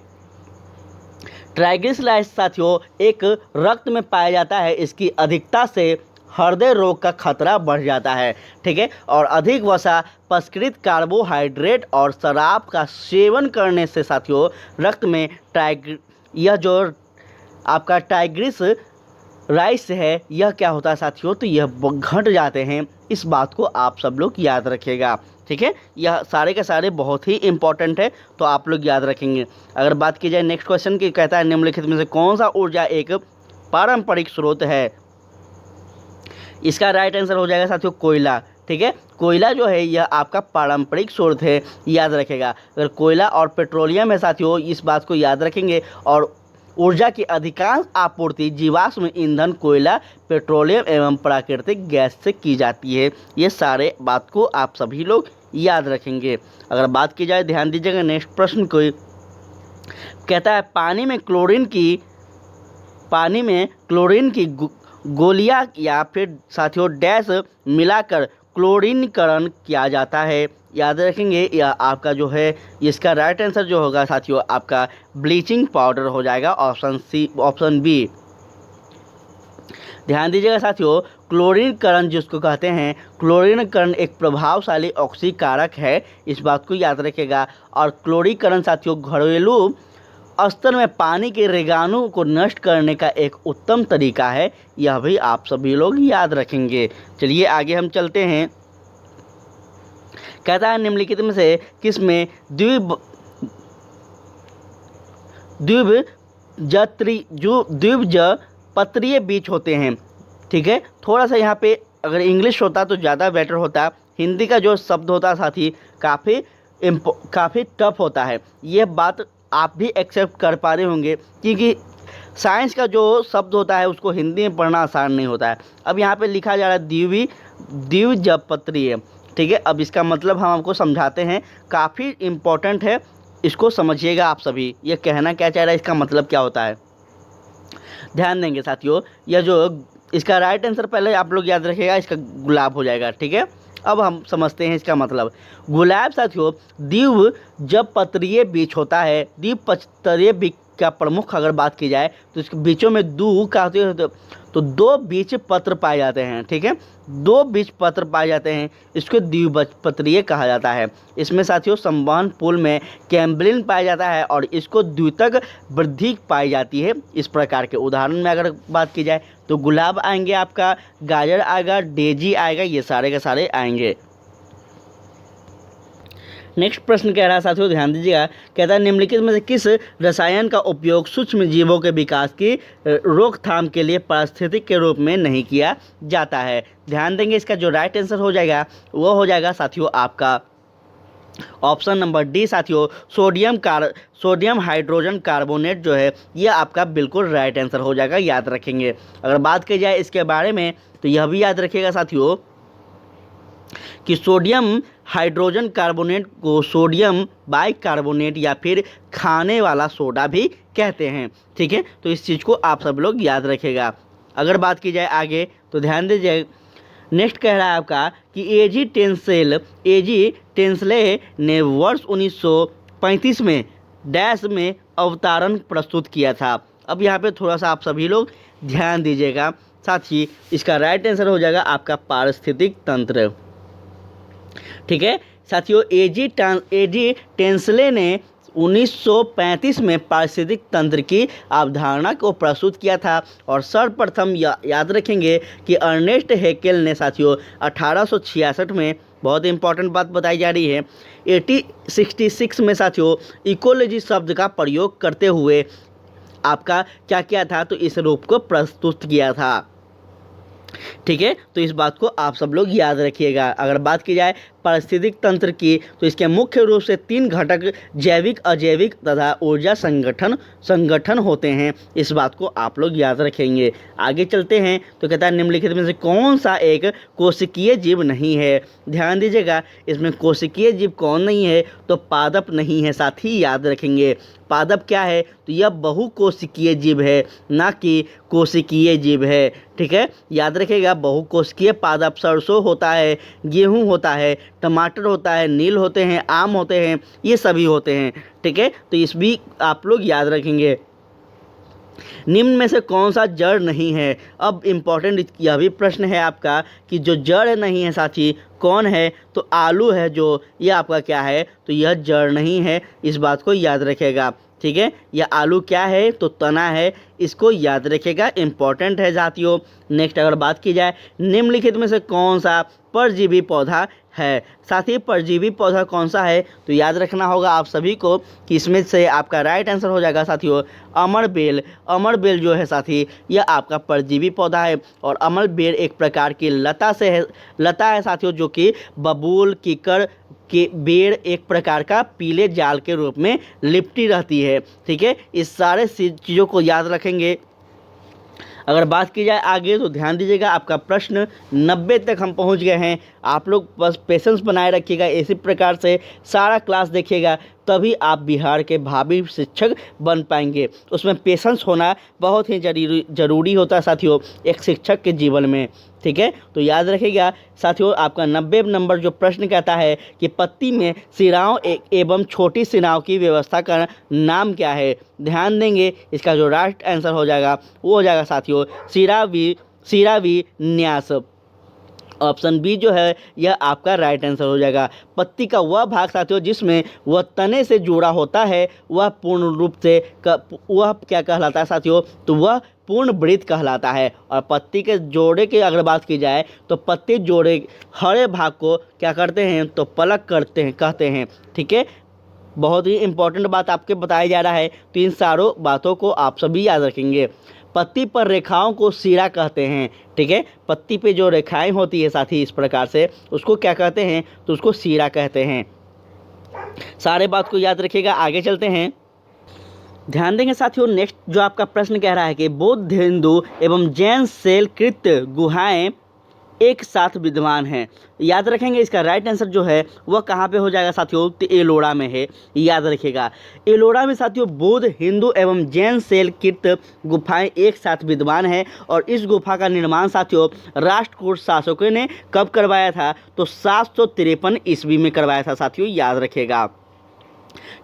ट्राइग्लिसराइड्स साथियों एक रक्त में पाया जाता है, इसकी अधिकता से हृदय रोग का खतरा बढ़ जाता है। ठीक है, और अधिक वसा पस्कृत कार्बोहाइड्रेट और शराब का सेवन करने से साथियों रक्त में यह जो आपका ट्राइग्लिसराइड्स है यह क्या होता है साथियों, तो यह घट जाते हैं। इस बात को आप सब लोग याद रखिएगा। ठीक है, यह सारे के सारे बहुत ही इंपॉर्टेंट है, तो आप लोग याद रखेंगे। अगर बात की जाए नेक्स्ट क्वेश्चन की, कहता है निम्नलिखित में से कौन सा ऊर्जा एक पारंपरिक स्रोत है। इसका राइट आंसर हो जाएगा साथियों कोयला। ठीक है, कोयला जो है यह आपका पारंपरिक स्रोत है, याद रखेगा। अगर कोयला और पेट्रोलियम है साथियों, इस बात को याद रखेंगे। और ऊर्जा की अधिकांश आपूर्ति जीवाश्म ईंधन कोयला, पेट्रोलियम एवं प्राकृतिक गैस से की जाती है। ये सारे बात को आप सभी लोग याद रखेंगे। अगर बात की जाए, ध्यान दीजिएगा नेक्स्ट प्रश्न को, कहता है पानी में क्लोरीन की गोलियां या फिर साथियों डैश मिलाकर क्लोरीनीकरण किया जाता है। याद रखेंगे यह आपका जो है इसका राइट आंसर जो होगा साथियों आपका ब्लीचिंग पाउडर हो जाएगा, ऑप्शन बी। ध्यान दीजिएगा साथियों, क्लोरीनीकरण जिसको कहते हैं, क्लोरीनीकरण एक प्रभावशाली ऑक्सीकारक है, इस बात को याद रखिएगा। और क्लोरीकरण साथियों घरेलू स्तर में पानी के ऋणाणु को नष्ट करने का एक उत्तम तरीका है, यह भी आप सभी लोग याद रखेंगे। चलिए आगे हम चलते हैं। कहता है निम्नलिखित में से किसमें द्विबीजपत्रीय बीज होते हैं। ठीक है, थोड़ा सा यहाँ पे अगर इंग्लिश होता तो ज़्यादा बेटर होता। हिंदी का जो शब्द होता साथी काफ़ी टफ होता है, ये बात आप भी एक्सेप्ट कर पा रहे होंगे, क्योंकि साइंस का जो शब्द होता है उसको हिंदी में पढ़ना आसान नहीं होता है। अब यहाँ पे लिखा जा रहा है द्विबीजपत्रीय। ठीक है, अब इसका मतलब हम आपको समझाते हैं, काफ़ी इम्पोर्टेंट है, इसको समझिएगा आप सभी। ये कहना क्या चाह रहा है, इसका मतलब क्या होता है, ध्यान देंगे साथियों। यह जो इसका राइट आंसर पहले आप लोग याद रखिएगा, इसका गुलाब हो जाएगा। ठीक है, अब हम समझते हैं इसका मतलब। गुलाब साथियों द्विबीजपत्रीय बीज होता है। द्विबीजपत्रीय बीज का प्रमुख अगर बात की जाए तो इसके बीचों में का तो 2 बीज पत्र पाए जाते हैं। ठीक है, 2 बीज पत्र पाए जाते हैं, इसको द्विबीजपत्रीय कहा जाता है। इसमें साथियों संवहन पुल में कैम्ब्रिन पाया जाता है और इसको द्वितक वृद्धि पाई जाती है। इस प्रकार के उदाहरण में अगर बात की जाए तो गुलाब आएंगे, आपका गाजर आएगा, डेजी आएगा, ये सारे के सारे आएंगे। नेक्स्ट प्रश्न कह रहा है साथियों, ध्यान दीजिएगा, कहता है निम्नलिखित में से किस रसायन का उपयोग सूक्ष्म जीवों के विकास की रोकथाम के लिए पारिस्थितिक के रूप में नहीं किया जाता है। ध्यान देंगे, इसका जो राइट आंसर हो जाएगा वो हो जाएगा साथियों आपका ऑप्शन नंबर डी साथियों, सोडियम हाइड्रोजन कार्बोनेट जो है ये आपका बिल्कुल राइट आंसर हो जाएगा, याद रखेंगे। अगर बात की जाए इसके बारे में तो यह भी याद रखिएगा साथियों कि सोडियम हाइड्रोजन कार्बोनेट को सोडियम बाइकार्बोनेट या फिर खाने वाला सोडा भी कहते हैं। ठीक है, तो इस चीज़ को आप सब लोग याद रखिएगा। अगर बात की जाए आगे तो ध्यान दीजिए, नेक्स्ट कह रहा है आपका कि एजी टेंसले ने वर्ष 1935 में डैश में अवतारण प्रस्तुत किया था। अब यहाँ पे थोड़ा सा आप सभी लोग ध्यान दीजिएगा, साथ ही इसका राइट आंसर हो जाएगा आपका पारिस्थितिक तंत्र। ठीक है साथियों, एजी टेंसले ने 1935 में पारिस्थितिक तंत्र की अवधारणा को प्रस्तुत किया था और सर्वप्रथम याद रखेंगे कि अर्नेस्ट हैकेल ने साथियों 1866 में, बहुत इंपॉर्टेंट बात बताई जा रही है, 1866 में साथियों इकोलॉजी शब्द का प्रयोग करते हुए आपका क्या किया था, तो इस रूप को प्रस्तुत किया था। ठीक है, तो इस बात को आप सब लोग याद रखिएगा। अगर बात की जाए पारिस्थितिक तंत्र की तो इसके मुख्य रूप से 3 घटक जैविक, अजैविक तथा ऊर्जा संगठन होते हैं। इस बात को आप लोग याद रखेंगे। आगे चलते हैं तो कहता है निम्नलिखित में से कौन सा एक कोशिकीय जीव नहीं है। ध्यान दीजिएगा, इसमें कोशिकीय जीव कौन नहीं है, तो पादप नहीं है, साथ ही याद रखेंगे। पादप क्या है, तो यह बहुकोशिकीय जीव है, ना कि कोशिकीय जीव है। ठीक है, याद रखिएगा, बहुकोशिकीय पादप सरसों होता है, गेहूं होता है, टमाटर होता है, नील होते हैं, आम होते हैं, ये सभी होते हैं। ठीक है, तो इस भी आप लोग याद रखेंगे। निम्न में से कौन सा जड़ नहीं है। अब इम्पॉर्टेंट यह भी प्रश्न है आपका कि जो जड़ नहीं है साथी कौन है, तो आलू है, जो ये आपका क्या है, तो यह जड़ नहीं है। इस बात को याद रखेगा। ठीक है, यह आलू क्या है, तो तना है, इसको याद रखेगा, इम्पॉर्टेंट है साथियों। नेक्स्ट अगर बात की जाए निम्नलिखित में से कौन सा परजीवी पौधा है। साथ ही परजीवी पौधा कौन सा है, तो याद रखना होगा आप सभी को कि इसमें से आपका राइट आंसर हो जाएगा साथियों अमरबेल। अमरबेल जो है साथी यह आपका परजीवी पौधा है और अमरबेल एक प्रकार की लता है साथियों, जो कि बबूल, कीकर के बेर एक प्रकार का पीले जाल के रूप में लिपटी रहती है। ठीक है, इस सारे चीज़ों को याद रखेंगे। अगर बात की जाए आगे तो ध्यान दीजिएगा, आपका प्रश्न 90 तक हम पहुंच गए हैं। आप लोग बस पेशेंस बनाए रखिएगा, इसी प्रकार से सारा क्लास देखिएगा, तभी आप बिहार के भावी शिक्षक बन पाएंगे। उसमें पेशेंस होना बहुत ही ज़रूरी होता है साथियों एक शिक्षक के जीवन में। ठीक है, तो याद रखिएगा साथियों, आपका 90 नंबर जो प्रश्न कहता है कि पत्ती में सिराओं एवं छोटी सिराओं की व्यवस्था का नाम क्या है। ध्यान देंगे, इसका जो राइट आंसर हो जाएगा वो हो जाएगा साथियों सिरावी न्यास। ऑप्शन बी जो है यह आपका राइट आंसर हो जाएगा। पत्ती का वह भाग साथियों जिसमें वह तने से जुड़ा होता है वह पूर्ण रूप से वह क्या कहलाता है साथियों, तो वह पूर्ण वृत्त कहलाता है। और पत्ती के जोड़े की अगर बात की जाए तो पत्ती जोड़े हरे भाग को क्या करते हैं, तो पलक कहते हैं। ठीक है, बहुत ही इंपॉर्टेंट बात आपके बताया जा रहा है, तो इन सारों बातों को आप सभी याद रखेंगे। पत्ती पर रेखाओं को सिरा कहते हैं। ठीक है, पत्ती पे जो रेखाएं होती है साथी इस प्रकार से उसको क्या कहते हैं, तो उसको सिरा कहते हैं। सारे बात को याद रखिएगा। आगे चलते हैं, ध्यान देंगे साथियों। नेक्स्ट जो आपका प्रश्न कह रहा है कि बौद्ध, हिंदू एवं जैन शैलकृत गुहाएं एक साथ विद्यमान हैं। याद रखेंगे, इसका राइट आंसर जो है वह कहाँ पे हो जाएगा साथियों, तो एलोरा में है, याद रखिएगा। एलोरा में साथियों बौद्ध, हिंदू एवं जैन शैलकृत गुफाएं एक साथ विद्यमान है। और इस गुफा का निर्माण साथियों राष्ट्रकूट शासकों ने कब करवाया था, तो 753 ईस्वी में करवाया था साथियों, याद रखिएगा।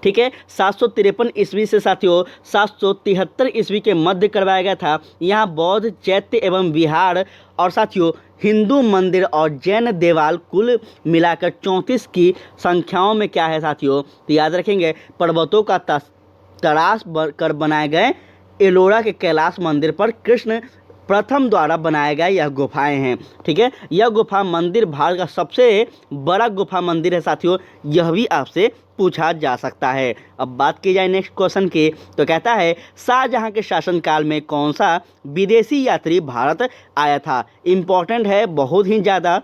ठीक है, 753 ईस्वी से साथियों 773 ईस्वी के मध्य करवाया गया था। यहाँ बौद्ध चैत्य एवं विहार और साथियों हिंदू मंदिर और जैन देवाल कुल मिलाकर 34 की संख्याओं में क्या है साथियों, तो याद रखेंगे पर्वतों का तराश कर बनाए गए एलोरा के कैलाश मंदिर पर कृष्ण प्रथम द्वारा बनाया गया यह गुफाएं हैं। ठीक है, यह गुफा मंदिर भारत का सबसे बड़ा गुफा मंदिर है साथियों, यह भी आपसे पूछा जा सकता है। अब बात की जाए नेक्स्ट क्वेश्चन की, तो कहता है शाहजहां के शासनकाल में कौन सा विदेशी यात्री भारत आया था। इम्पोर्टेंट है बहुत ही ज़्यादा।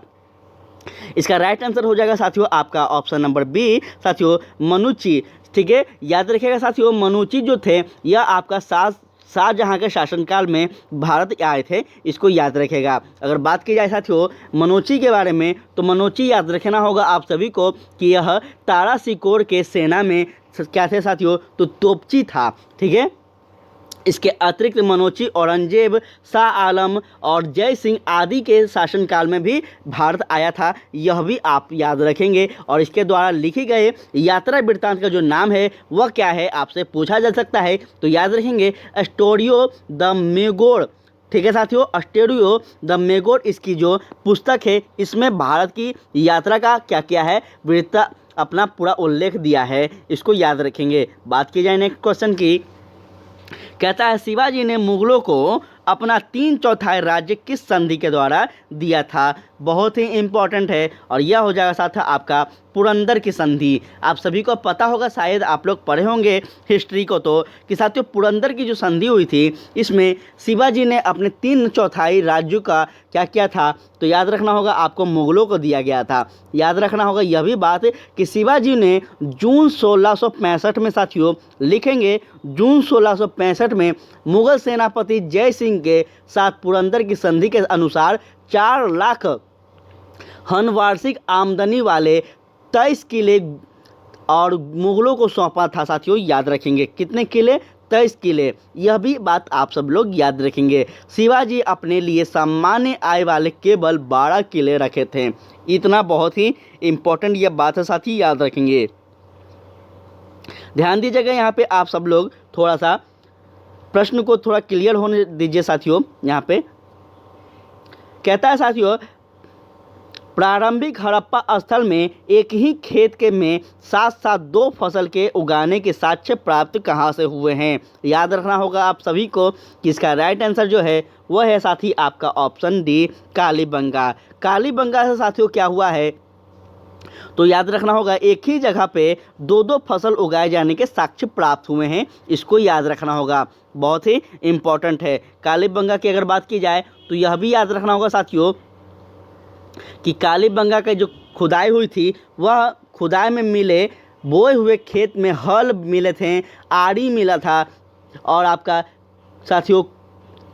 इसका राइट आंसर हो जाएगा साथियों आपका ऑप्शन नंबर बी साथियों, मनुची। ठीक है, याद रखिएगा साथियों, मनुची जो थे यह आपका शाहजहां के शासनकाल में भारत आए थे, इसको याद रखेगा। अगर बात की जाए साथियों मनोची के बारे में, तो मनोची याद रखना होगा आप सभी को कि यह तारा सिकोर के सेना में क्या थे साथियों, तो तोपची था। ठीक है, इसके अतिरिक्त मनोची औरंगजेब, शाह आलम और जय सिंह आदि के शासनकाल में भी भारत आया था, यह भी आप याद रखेंगे। और इसके द्वारा लिखे गए यात्रा वृत्तांत का जो नाम है वह क्या है, आपसे पूछा जा सकता है, तो याद रखेंगे एस्टोरियो द मेगोर। ठीक है साथियों, एस्टोरियो द मेगोर इसकी जो पुस्तक है, इसमें भारत की यात्रा का क्या क्या है वृत्ता अपना पूरा उल्लेख दिया है, इसको याद रखेंगे। बात की जाए नेक्स्ट क्वेश्चन की, कहता है शिवाजी ने मुगलों को अपना 3/4 राज्य किस संधि के द्वारा दिया था। बहुत ही इम्पोर्टेंट है और यह हो जाएगा साथ आपका पुरंदर की संधि। आप सभी को पता होगा, शायद आप लोग पढ़े होंगे हिस्ट्री को, तो कि साथियों पुरंदर की जो संधि हुई थी इसमें शिवाजी ने अपने 3/4 राज्यों का क्या किया था, तो याद रखना होगा आपको मुगलों को दिया गया था। याद रखना होगा यह भी बात कि शिवाजी ने जून 1665 में साथियों लिखेंगे, जून 1665 में मुगल सेनापति जय सिंह के साथ पुरंदर की संधि के अनुसार 4 लाख वार्षिक आमदनी वाले 23 किले और मुगलों को सौंपा था साथियों। याद रखेंगे कितने किले, 23 किले, यह भी बात आप सब लोग याद रखेंगे। शिवाजी अपने लिए सामान्य आय वाले केवल 12 किले रखे थे। इतना बहुत ही इम्पोर्टेंट यह बात है साथी, याद रखेंगे। ध्यान दीजिएगा यहाँ पे आप सब लोग, थोड़ा सा प्रश्न को थोड़ा क्लियर होने दीजिए साथियों। यहाँ पे कहता है साथियों प्रारंभिक हड़प्पा स्थल में एक ही खेत के में साथ साथ 2 फसल के उगाने के साक्ष्य प्राप्त कहाँ से हुए हैं। याद रखना होगा आप सभी को कि इसका राइट आंसर जो है वह है साथी आपका ऑप्शन डी, कालीबंगा। कालीबंगा से साथियों क्या हुआ है, तो याद रखना होगा एक ही जगह पे 2 फसल उगाए जाने के साक्ष्य प्राप्त हुए हैं, इसको याद रखना होगा, बहुत ही इम्पोर्टेंट है। कालीबंगा की अगर बात की जाए तो यह भी याद रखना होगा साथियों कि कालीबंगा का जो खुदाई हुई थी वह खुदाई में मिले बोए हुए खेत में हल मिले थे, आड़ी मिला था और आपका साथियों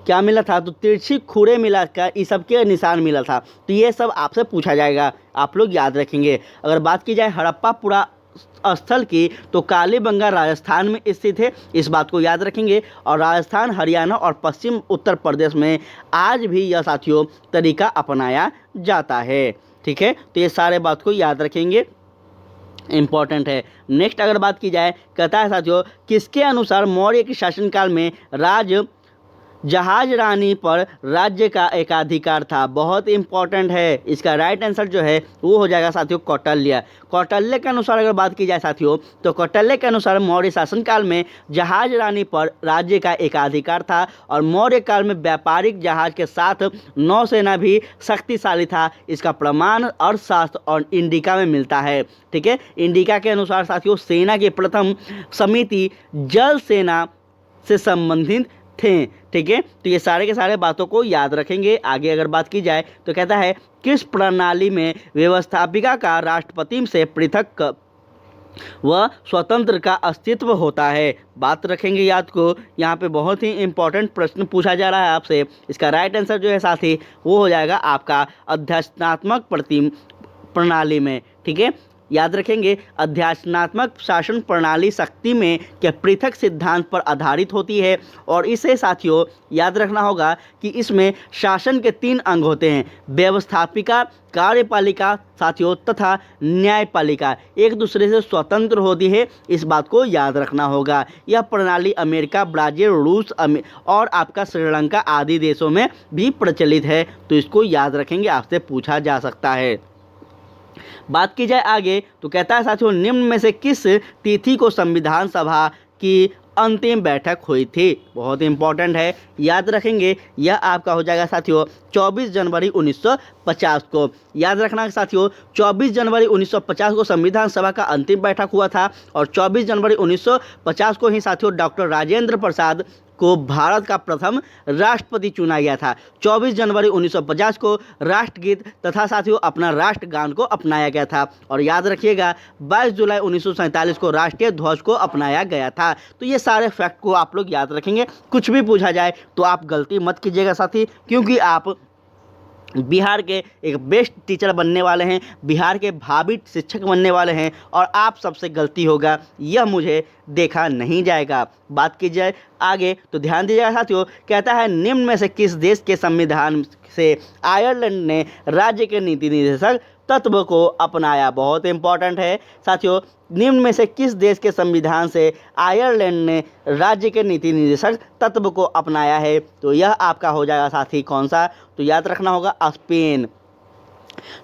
क्या मिला था, तो तिरछी खुरे मिला का, इस सब के निशान मिला था। तो ये सब आपसे पूछा जाएगा, आप लोग याद रखेंगे। अगर बात की जाए हड़प्पा स्थल की, तो कालीबंगा राजस्थान में स्थित है, इस बात को याद रखेंगे। और राजस्थान, हरियाणा और पश्चिम उत्तर प्रदेश में आज भी यह साथियों तरीका अपनाया जाता है। ठीक है, तो ये सारे बात को याद रखेंगे, इम्पॉर्टेंट है। नेक्स्ट अगर बात की जाए, कहता है साथियों किसके अनुसार मौर्य के शासनकाल में जहाज रानी पर राज्य का एकाधिकार था। बहुत इंपॉर्टेंट है, इसका राइट आंसर जो है वो हो जाएगा साथियों कौटिल्य। कौटिल्य के अनुसार अगर बात की जाए साथियों, तो कौटिल्य के अनुसार मौर्य शासनकाल में जहाज रानी पर राज्य का एकाधिकार था और मौर्य काल में व्यापारिक जहाज के साथ नौसेना भी शक्तिशाली था। इसका प्रमाण अर्थशास्त्र और इंडिका में मिलता है। ठीक है, इंडिका के अनुसार साथियों सेना की प्रथम समिति जल सेना से संबंधित थे। ठीक है, तो ये सारे के सारे बातों को याद रखेंगे। आगे अगर बात की जाए तो कहता है किस प्रणाली में व्यवस्थापिका का राष्ट्रपति से पृथक व स्वतंत्र का अस्तित्व होता है। बात रखेंगे याद को, यहाँ पे बहुत ही इंपॉर्टेंट प्रश्न पूछा जा रहा है आपसे। इसका राइट आंसर जो है साथी वो हो जाएगा आपका अध्यात्मात्मक प्रणाली में। ठीक है, याद रखेंगे अध्यात्मात्मक शासन प्रणाली शक्ति में के पृथक सिद्धांत पर आधारित होती है। और इसे साथियों याद रखना होगा कि इसमें शासन के 3 अंग होते हैं, व्यवस्थापिका, कार्यपालिका साथियों तथा न्यायपालिका, एक दूसरे से स्वतंत्र होती है, इस बात को याद रखना होगा। यह प्रणाली अमेरिका, ब्राज़ील, रूस और आपका श्रीलंका आदि देशों में भी प्रचलित है, तो इसको याद रखेंगे, आपसे पूछा जा सकता है। बात की जाए आगे तो कहता है साथियों निम्न में से किस तिथि को संविधान सभा की अंतिम बैठक हुई थी। बहुत इंपॉर्टेंट है, याद रखेंगे। यह आपका हो जाएगा साथियों 24 जनवरी 1950 को। याद रखना साथियों 24 जनवरी 1950 को संविधान सभा का अंतिम बैठक हुआ था और 24 जनवरी 1950 को ही साथियों डॉक्टर राजेंद्र प्रसाद को भारत का प्रथम राष्ट्रपति चुना गया था। 24 जनवरी 1950 को राष्ट्रगीत तथा साथियों अपना राष्ट्रगान को अपनाया गया था। और याद रखिएगा 22 जुलाई 1947 को राष्ट्रीय ध्वज को अपनाया गया था। तो ये सारे फैक्ट को आप लोग याद रखेंगे। कुछ भी पूछा जाए तो आप गलती मत कीजिएगा साथी, क्योंकि आप बिहार के एक बेस्ट टीचर बनने वाले हैं, बिहार के भावी शिक्षक बनने वाले हैं और आप सबसे गलती होगा यह मुझे देखा नहीं जाएगा। बात की जाए आगे तो ध्यान दीजिएगा साथियों, कहता है निम्न में से किस देश के संविधान से आयरलैंड ने राज्य के नीति निर्देशक तत्व को अपनाया। बहुत इंपॉर्टेंट है साथियों, निम्न में से किस देश के संविधान से आयरलैंड ने राज्य के नीति निर्देशक तत्व को अपनाया है। तो यह आपका हो जाएगा साथी कौन सा, तो याद रखना होगा स्पेन।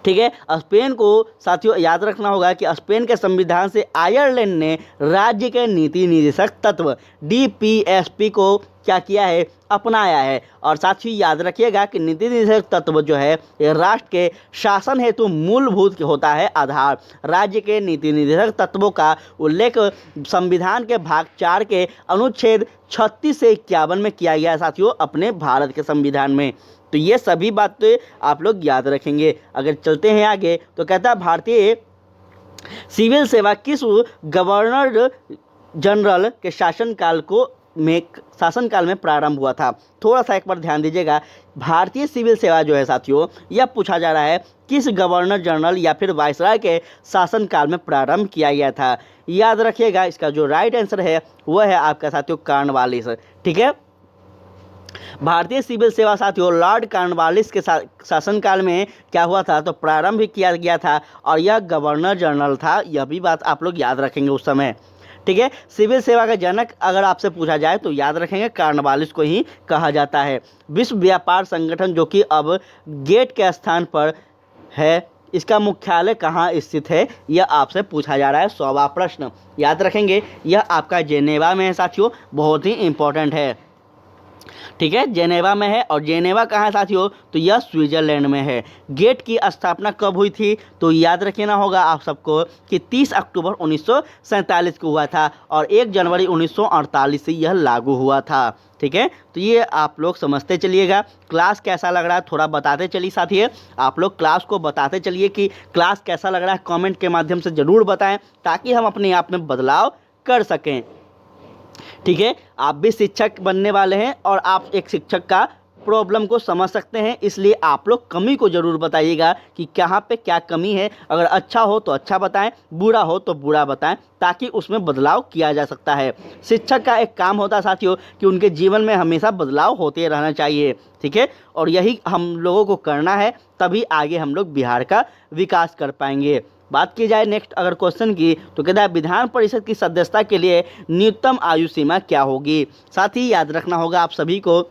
ठीक है, स्पेन को साथियों याद रखना होगा कि स्पेन के संविधान से आयरलैंड ने राज्य के नीति निर्देशक तत्व DPSP को क्या किया है, अपनाया है। और साथ ही याद रखिएगा कि नीति निर्देशक तत्व जो है ये राष्ट्र के शासन हेतु मूलभूत होता है आधार। राज्य के नीति निर्देशक तत्वों का उल्लेख संविधान के भाग 4 के अनुच्छेद 36 से 51 में किया गया है साथियों अपने भारत के संविधान में। तो ये सभी बातें आप लोग याद रखेंगे। अगर चलते हैं आगे तो कहता है भारतीय सिविल सेवा किस गवर्नर जनरल के शासनकाल में प्रारंभ हुआ था। थोड़ा सा एक बार ध्यान दीजिएगा, भारतीय सिविल सेवा जो है साथियों यह पूछा जा रहा है किस गवर्नर जनरल या फिर वायसराय के शासनकाल में प्रारंभ किया गया था। याद रखिएगा इसका जो राइट आंसर है वह है आपका साथियों कॉर्नवालिस। ठीक है, भारतीय सिविल सेवा साथियों लॉर्ड कॉर्नवालिस के शासनकाल में क्या हुआ था, तो प्रारंभ किया गया था और यह गवर्नर जनरल था। यह भी बात आप लोग याद रखेंगे उस समय। ठीक है, सिविल सेवा का जनक अगर आपसे पूछा जाए तो याद रखेंगे कॉर्नवालिस को ही कहा जाता है। विश्व व्यापार संगठन जो कि अब गेट के स्थान पर है, इसका मुख्यालय कहाँ स्थित है, यह आपसे पूछा जा रहा है 100वां प्रश्न। याद रखेंगे यह आपका जेनेवा में है साथियों, बहुत ही इंपॉर्टेंट है। ठीक है, जेनेवा में है और जेनेवा कहाँ है साथियों, तो यह स्विट्जरलैंड में है। गेट की स्थापना कब हुई थी, तो याद रखना होगा आप सबको कि 30 अक्टूबर 1947 को हुआ था और 1 जनवरी 1948 से यह लागू हुआ था। ठीक है, तो ये आप लोग समझते चलिएगा। क्लास कैसा लग रहा है थोड़ा बताते चलिए साथियों, आप लोग क्लास को बताते चलिए कि क्लास कैसा लग रहा है, कमेंट के माध्यम से ज़रूर बताएं ताकि हम अपने आप में बदलाव कर सकें। ठीक है, आप भी शिक्षक बनने वाले हैं और आप एक शिक्षक का प्रॉब्लम को समझ सकते हैं, इसलिए आप लोग कमी को ज़रूर बताइएगा कि कहाँ पे क्या कमी है। अगर अच्छा हो तो अच्छा बताएं, बुरा हो तो बुरा बताएं, ताकि उसमें बदलाव किया जा सकता है। शिक्षक का एक काम होता है साथियों कि उनके जीवन में हमेशा बदलाव होते रहना चाहिए। ठीक है, और यही हम लोगों को करना है, तभी आगे हम लोग बिहार का विकास कर पाएंगे। बात की जाए नेक्स्ट अगर क्वेश्चन की तो कहता है विधान परिषद की सदस्यता के लिए न्यूनतम आयु सीमा क्या होगी। साथ ही याद रखना होगा आप सभी को,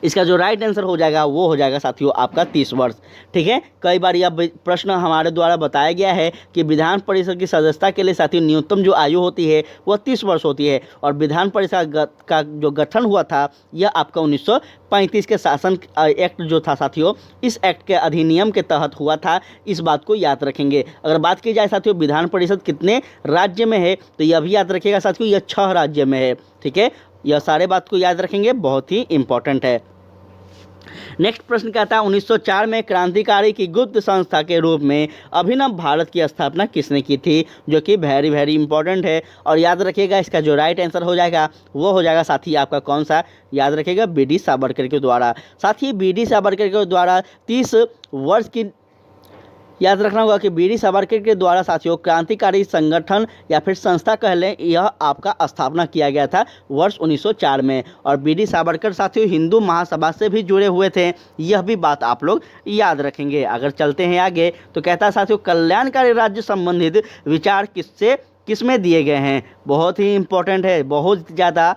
इसका जो राइट आंसर हो जाएगा वो हो जाएगा साथियों आपका 30 वर्ष। ठीक है, कई बार यह प्रश्न हमारे द्वारा बताया गया है कि विधान परिषद की सदस्यता के लिए साथियों न्यूनतम जो आयु होती है वह 30 वर्ष होती है और विधान परिषद का जो गठन हुआ था यह आपका 1935 के शासन एक्ट जो था साथियों, इस एक्ट के अधिनियम के तहत हुआ था। इस बात को याद रखेंगे। अगर बात की जाए साथियों विधान परिषद कितने राज्य में है, तो यह भी याद रखिएगा साथियों यह 6 राज्य में है। ठीक है, यह सारे बात को याद रखेंगे, बहुत ही इंपॉर्टेंट है। नेक्स्ट प्रश्न कहता है 1904 में क्रांतिकारी की गुप्त संस्था के रूप में अभिनव भारत की स्थापना किसने की थी, जो कि वेरी वेरी इंपॉर्टेंट है। और याद रखिएगा इसका जो राइट आंसर हो जाएगा वो हो जाएगा साथी आपका कौन सा, याद रखिएगा BD सावरकर के द्वारा। साथ ही BD सावरकर के द्वारा 30 वर्ष की याद रखना होगा कि BD सावरकर के द्वारा साथियों क्रांतिकारी संगठन या फिर संस्था कह लें, यह आपका स्थापना किया गया था वर्ष 1904 में। और BD सावरकर साथियों हिंदू महासभा से भी जुड़े हुए थे, यह भी बात आप लोग याद रखेंगे। अगर चलते हैं आगे तो कहता है साथियों कल्याणकारी राज्य संबंधित विचार किसमें दिए गए हैं। बहुत ही इंपॉर्टेंट है, बहुत ज़्यादा।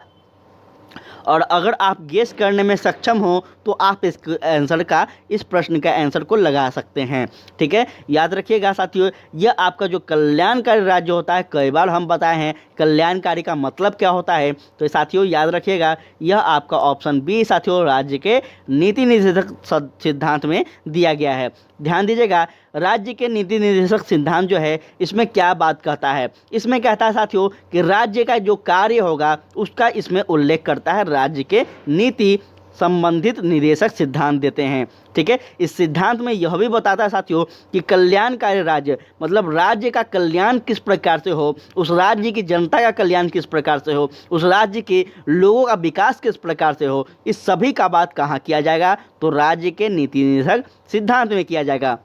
और अगर आप गेस करने में सक्षम हो तो आप इस आंसर का, इस प्रश्न का आंसर को लगा सकते हैं। ठीक है, याद रखिएगा साथियों, यह आपका जो कल्याणकारी राज्य होता है, कई बार हम बताए हैं कल्याणकारी का मतलब क्या होता है, तो साथियों याद रखिएगा यह आपका ऑप्शन बी साथियों राज्य के नीति निर्देशक सिद्धांत में दिया गया है। ध्यान दीजिएगा, राज्य के नीति निर्देशक सिद्धांत जो है इसमें क्या बात कहता है, इसमें कहता है साथियों कि राज्य का जो कार्य होगा उसका इसमें उल्लेख करता है, राज्य के नीति संबंधित निर्देशक सिद्धांत देते हैं। ठीक है, इस सिद्धांत में यह भी बताता है साथियों कि कल्याणकारी राज्य मतलब राज्य का कल्याण किस प्रकार से हो, उस राज्य की जनता का कल्याण किस प्रकार से हो, उस राज्य के लोगों का विकास किस प्रकार से हो, इस सभी का बात कहाँ किया जाएगा, तो राज्य के नीति निर्देशक सिद्धांत में किया जाएगा।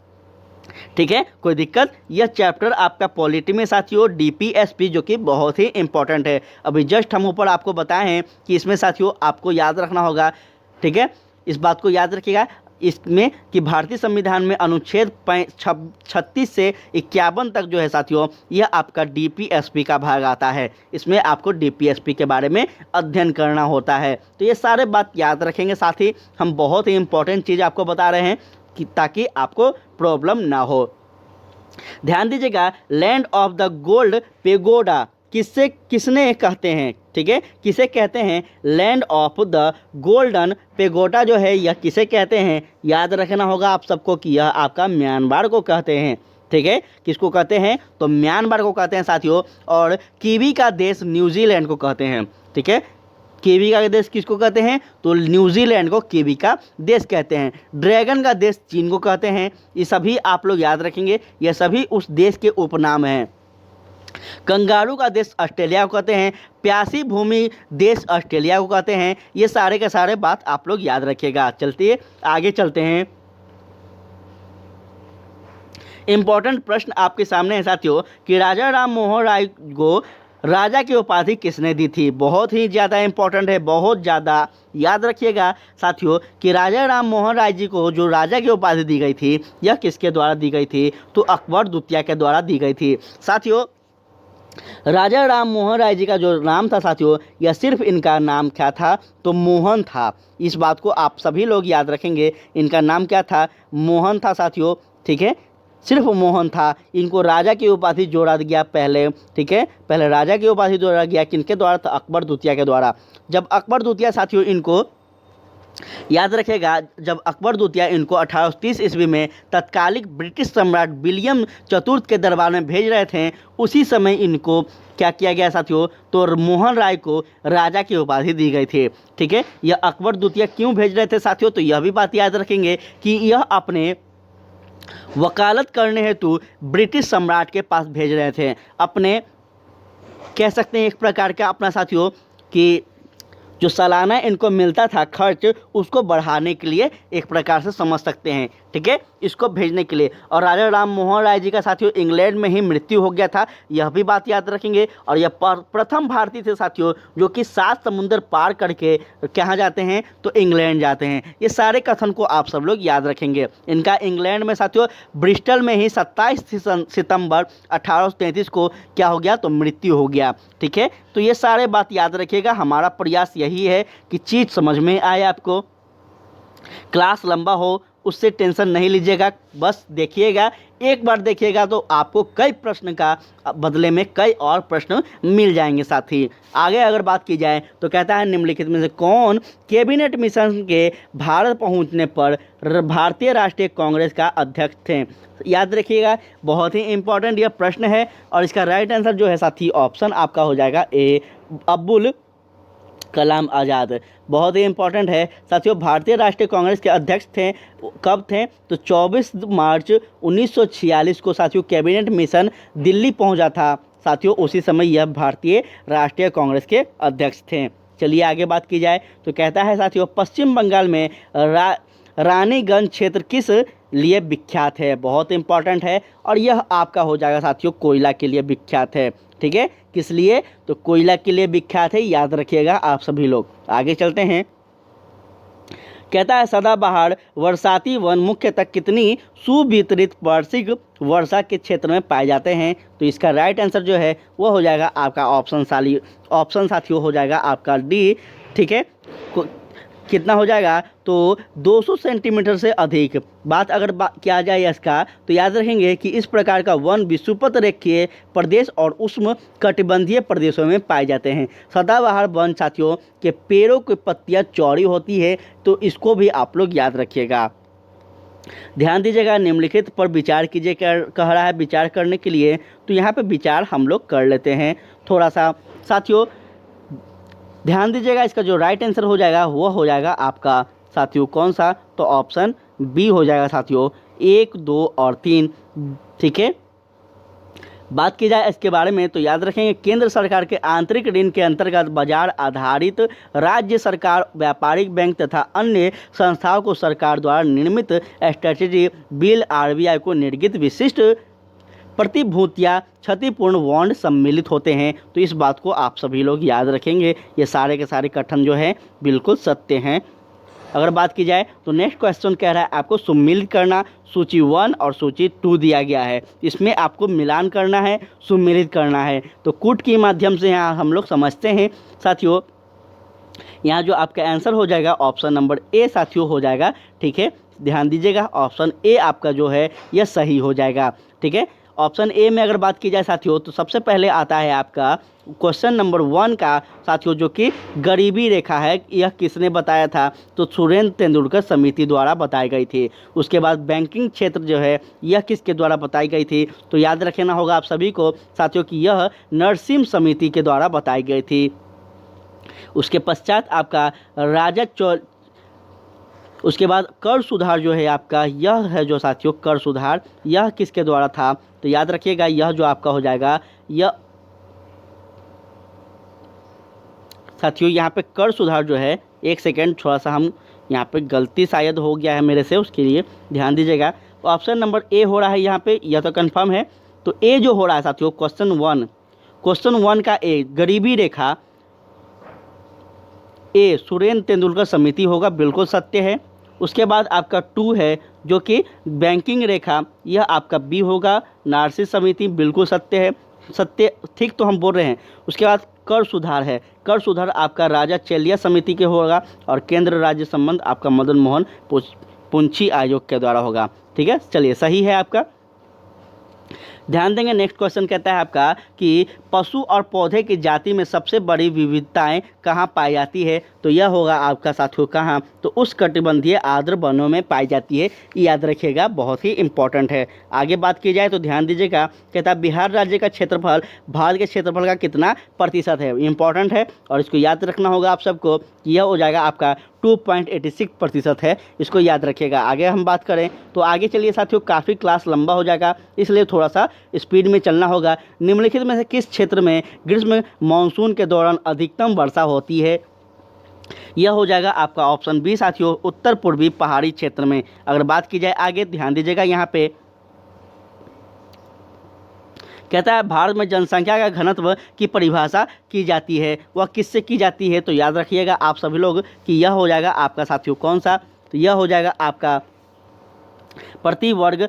ठीक है, कोई दिक्कत। यह चैप्टर आपका पॉलिटी में साथियों डीपीएसपी जो कि बहुत ही इंपॉर्टेंट है, अभी जस्ट हम ऊपर आपको बताए हैं कि इसमें साथियों आपको याद रखना होगा। ठीक है, इस बात को याद रखिएगा इसमें कि भारतीय संविधान में अनुच्छेद 36 से 51 तक जो है साथियों यह आपका डीपीएसपी का भाग आता है, इसमें आपको डीपीएसपी के बारे में अध्ययन करना होता है। तो ये सारे बात याद रखेंगे, साथ ही हम बहुत ही इंपॉर्टेंट चीज़ आपको बता रहे हैं कि ताकि आपको प्रॉब्लम ना हो। ध्यान दीजिएगा, land of the gold pagoda किसने कहते हैं, ठीक है, किसे कहते हैं, land of the golden pagoda जो है यह किसे कहते हैं, याद रखना होगा आप सबको कि यह आपका म्यांमार को कहते हैं। ठीक है, किसको कहते हैं, तो म्यांमार को कहते हैं साथियों, और कीवी का देश न्यूजीलैंड को कहते हैं। ठीक है, कीवी का देश किसको कहते हैं, तो न्यूजीलैंड को कीवी का देश कहते हैं। ड्रैगन का देश चीन को कहते हैं। ये सभी आप लोग याद रखेंगे, ये सभी उस देश के उपनाम हैं। कंगारू का देश ऑस्ट्रेलिया को कहते हैं। प्यासी भूमि देश ऑस्ट्रेलिया को कहते हैं। ये सारे के सारे बात आप लोग याद रखिएगा। चलते आगे चलते हैं। इंपॉर्टेंट प्रश्न आपके सामने है साथियों कि राजा राम मोहन राय को राजा की उपाधि किसने दी थी, बहुत ही ज़्यादा इंपॉर्टेंट है, बहुत ज़्यादा याद रखिएगा साथियों कि राजा राम मोहन राय जी को जो राजा की उपाधि दी गई थी यह किसके द्वारा दी गई थी, तो अकबर द्वितीय के द्वारा दी गई थी। साथियों राजा राम मोहन राय जी का जो नाम था साथियों यह सिर्फ इनका नाम क्या था, तो मोहन था। इस बात को आप सभी लोग याद रखेंगे, इनका नाम क्या था, मोहन था साथियों। ठीक है, सिर्फ मोहन था। इनको राजा की उपाधि जोड़ा गया पहले। ठीक है, पहले राजा की उपाधि जोड़ा गया किनके द्वारा, तो अकबर द्वितीय के द्वारा। जब अकबर द्वितीय साथियों इनको याद रखेगा, जब अकबर द्वितीय इनको 1830 ईस्वी में तत्कालिक ब्रिटिश सम्राट विलियम चतुर्थ के दरबार में भेज रहे थे, उसी समय इनको क्या किया गया साथियों, तो मोहन राय को राजा की उपाधि दी गई थी। ठीक है, यह अकबर द्वितीय क्यों भेज रहे थे साथियों, तो यह भी बात याद रखेंगे कि यह अपने वकालत करने हेतु ब्रिटिश सम्राट के पास भेज रहे थे, अपने कह सकते हैं एक प्रकार का अपना साथियों कि जो सालाना इनको मिलता था खर्च उसको बढ़ाने के लिए एक प्रकार से समझ सकते हैं। ठीक है, इसको भेजने के लिए। और राजा राम मोहन राय जी का साथियों इंग्लैंड में ही मृत्यु हो गया था, यह भी बात याद रखेंगे। और यह प्रथम भारतीय थे साथियों जो कि 7 समुंदर पार करके कहाँ जाते हैं, तो इंग्लैंड जाते हैं। ये सारे कथन को आप सब लोग याद रखेंगे। इनका इंग्लैंड में साथियों ब्रिस्टल में ही 27 सितंबर 1833 को क्या हो गया, तो मृत्यु हो गया। ठीक है, तो ये सारे बात याद रखिएगा। हमारा प्रयास यही है कि चीज़ समझ में आए आपको, क्लास लंबा हो उससे टेंशन नहीं लीजिएगा, बस देखिएगा, एक बार देखिएगा तो आपको कई प्रश्न का बदले में कई और प्रश्न मिल जाएंगे। साथ ही आगे अगर बात की जाए तो कहता है निम्नलिखित में से कौन कैबिनेट मिशन के भारत पहुंचने पर भारतीय राष्ट्रीय कांग्रेस का अध्यक्ष थे। याद रखिएगा, बहुत ही इंपॉर्टेंट यह प्रश्न है और इसका राइट आंसर जो है साथी ऑप्शन आपका हो जाएगा ए, अब्दुल कलाम आज़ाद। बहुत ही इंपॉर्टेंट है साथियों। भारतीय राष्ट्रीय कांग्रेस के अध्यक्ष थे, कब थे, तो 24 मार्च 1946 को साथियों कैबिनेट मिशन दिल्ली पहुंचा था साथियों, उसी समय यह भारतीय राष्ट्रीय कांग्रेस के अध्यक्ष थे। चलिए आगे बात की जाए तो कहता है साथियों पश्चिम बंगाल में रानीगंज क्षेत्र किस लिए विख्यात है, बहुत इंपॉर्टेंट है और यह आपका हो जाएगा साथियों कोयला के लिए विख्यात है। ठीक है, किस लिए, तो कोयला के लिए विख्यात है, याद रखिएगा आप सभी लोग। आगे चलते हैं। कहता है सदाबहार वर्षाती वन मुख्यतः कितनी सुवितरित वार्षिक वर्षा के क्षेत्र में पाए जाते हैं, तो इसका राइट आंसर जो है वो हो जाएगा आपका ऑप्शन साथियों हो जाएगा आपका डी। ठीक है, कितना हो जाएगा, तो 200 सेंटीमीटर से अधिक। बात अगर किया जाए इसका, तो याद रखेंगे कि इस प्रकार का वन विषुवत रेखीय प्रदेश और उष्ण कटिबंधीय प्रदेशों में पाए जाते हैं। सदाबहार वन साथियों के पेड़ों की पत्तियां चौड़ी होती है, तो इसको भी आप लोग याद रखिएगा। ध्यान दीजिएगा, निम्नलिखित पर विचार कीजिए, कह रहा है विचार करने के लिए, तो यहाँ पे विचार हम लोग कर लेते हैं थोड़ा सा। साथियों ध्यान दीजिएगा, इसका जो राइट आंसर हो जाएगा वो हो जाएगा आपका साथियों कौन सा, तो ऑप्शन बी हो जाएगा साथियों, 1, 2 और 3। ठीक है, बात की जाए इसके बारे में, तो याद रखेंगे केंद्र सरकार के आंतरिक ऋण के अंतर्गत बाजार आधारित राज्य सरकार, व्यापारिक बैंक तथा अन्य संस्थाओं को सरकार द्वारा निर्मित स्ट्रेटेजी बिल आरबीआई को निर्गत विशिष्ट प्रतिभूतियां क्षतिपूर्ण बॉन्ड सम्मिलित होते हैं। तो इस बात को आप सभी लोग याद रखेंगे, ये सारे के सारे कथन जो है बिल्कुल सत्य हैं। अगर बात की जाए तो नेक्स्ट क्वेश्चन कह रहा है आपको सम्मिलित करना, सूची 1 और सूची 2 दिया गया है, इसमें आपको मिलान करना है, सम्मिलित करना है। तो कूट के माध्यम से यहाँ हम लोग समझते हैं साथियों, यहाँ जो आपका आंसर हो जाएगा ऑप्शन नंबर ए साथियों हो जाएगा। ठीक है, ध्यान दीजिएगा, ऑप्शन ए आपका जो है यह सही हो जाएगा। ठीक है, ऑप्शन ए में अगर बात की जाए साथियों, तो सबसे पहले आता है आपका क्वेश्चन नंबर 1 का साथियों, जो कि गरीबी रेखा है, यह किसने बताया था, तो सुरेंद्र तेंदुलकर समिति द्वारा बताई गई थी। उसके बाद बैंकिंग क्षेत्र जो है यह किसके द्वारा बताई गई थी, तो याद रखना होगा आप सभी को साथियों कि यह नरसिम्हा समिति के द्वारा बताई गई थी। उसके पश्चात आपका उसके बाद कर सुधार जो है आपका, यह है जो साथियों कर सुधार, यह किसके द्वारा था, तो याद रखिएगा यह जो आपका हो जाएगा, यह साथियों यहाँ पे कर सुधार जो है, एक सेकेंड थोड़ा सा हम यहाँ पे गलती शायद हो गया है मेरे से, उसके लिए ध्यान दीजिएगा। तो ऑप्शन नंबर ए हो रहा है यहाँ पे, यह तो कंफर्म है। तो ए जो हो रहा है साथियों क्वेश्चन 1 का ए, गरीबी रेखा, ए सुरेंद्र तेंदुलकर समिति होगा, बिल्कुल सत्य है। उसके बाद आपका 2 है जो कि बैंकिंग रेखा, यह आपका बी होगा, नारसिम्हा समिति, बिल्कुल सत्य है, सत्य ठीक तो हम बोल रहे हैं। उसके बाद कर सुधार है, कर सुधार आपका राजा चेलिया समिति के होगा, और केंद्र राज्य संबंध आपका मदन मोहन पुंछी आयोग के द्वारा होगा। ठीक है, चलिए सही है आपका। ध्यान देंगे, नेक्स्ट क्वेश्चन कहता है आपका कि पशु और पौधे की जाति में सबसे बड़ी विविधताएं कहाँ पाई जाती है, तो यह होगा आपका साथियों कहाँ, तो उस कटिबंधीय आर्द्र वनों में पाई जाती है, याद रखिएगा, बहुत ही इंपॉर्टेंट है। आगे बात की जाए तो ध्यान दीजिएगा, कहता है बिहार राज्य का क्षेत्रफल भारत के क्षेत्रफल का कितना प्रतिशत है, इंपॉर्टेंट है और इसको याद रखना होगा आप सबको, यह हो जाएगा आपका 2.86% है, इसको याद रखिएगा। आगे हम बात करें तो आगे चलिए साथियों, काफ़ी क्लास लंबा हो जाएगा, इसलिए थोड़ा सा स्पीड में चलना होगा। निम्नलिखित में से किस क्षेत्र में ग्रीष्म मानसून के दौरान अधिकतम वर्षा होती है, यह हो जाएगा आपका ऑप्शन बी साथियों, उत्तर पूर्वी पहाड़ी क्षेत्र में। अगर बात की जाए आगे, ध्यान दीजिएगा, यहाँ पे कहता है भारत में जनसंख्या का घनत्व की परिभाषा की जाती है, वह किससे की जाती है, तो याद रखिएगा आप सभी लोग कि यह हो जाएगा आपका साथियों कौन सा, तो यह हो जाएगा आपका प्रति वर्ग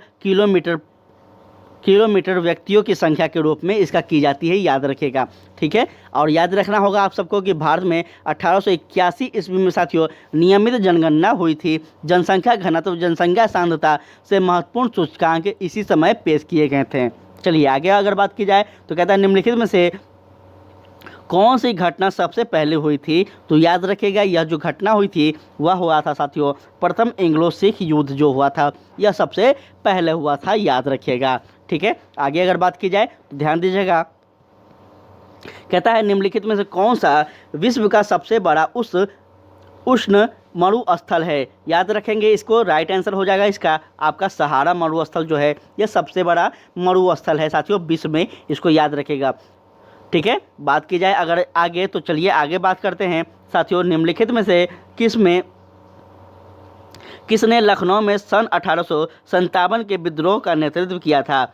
किलोमीटर व्यक्तियों की संख्या के रूप में इसका की जाती है, याद रखिएगा। ठीक है, और याद रखना होगा आप सबको कि भारत में 1881 ईस्वी में साथियों नियमित जनगणना हुई थी। जनसंख्या घनत्व, जनसंख्या सांद्रता से महत्वपूर्ण सूचकांक इसी समय पेश किए गए थे। चलिए आगे अगर बात की जाए तो कहता है निम्नलिखित में से कौन सी घटना सबसे पहले हुई थी, तो याद रखिएगा यह जो घटना हुई थी वह हुआ था साथियों प्रथम एंग्लो सिख युद्ध जो हुआ था, यह सबसे पहले हुआ था, याद रखिएगा। ठीक है, आगे अगर बात की जाए तो ध्यान दीजिएगा, कहता है निम्नलिखित में से कौन सा विश्व का सबसे बड़ा उष्ण मरुस्थल है, याद रखेंगे इसको, राइट आंसर हो जाएगा इसका आपका सहारा मरुस्थल जो है, यह सबसे बड़ा मरुस्थल है साथियों विश्व में, इसको याद रखेगा। ठीक है, बात की जाए अगर आगे तो चलिए आगे बात करते हैं साथियों, निम्नलिखित में से किसने लखनऊ में सन 1857 के विद्रोह का नेतृत्व किया था।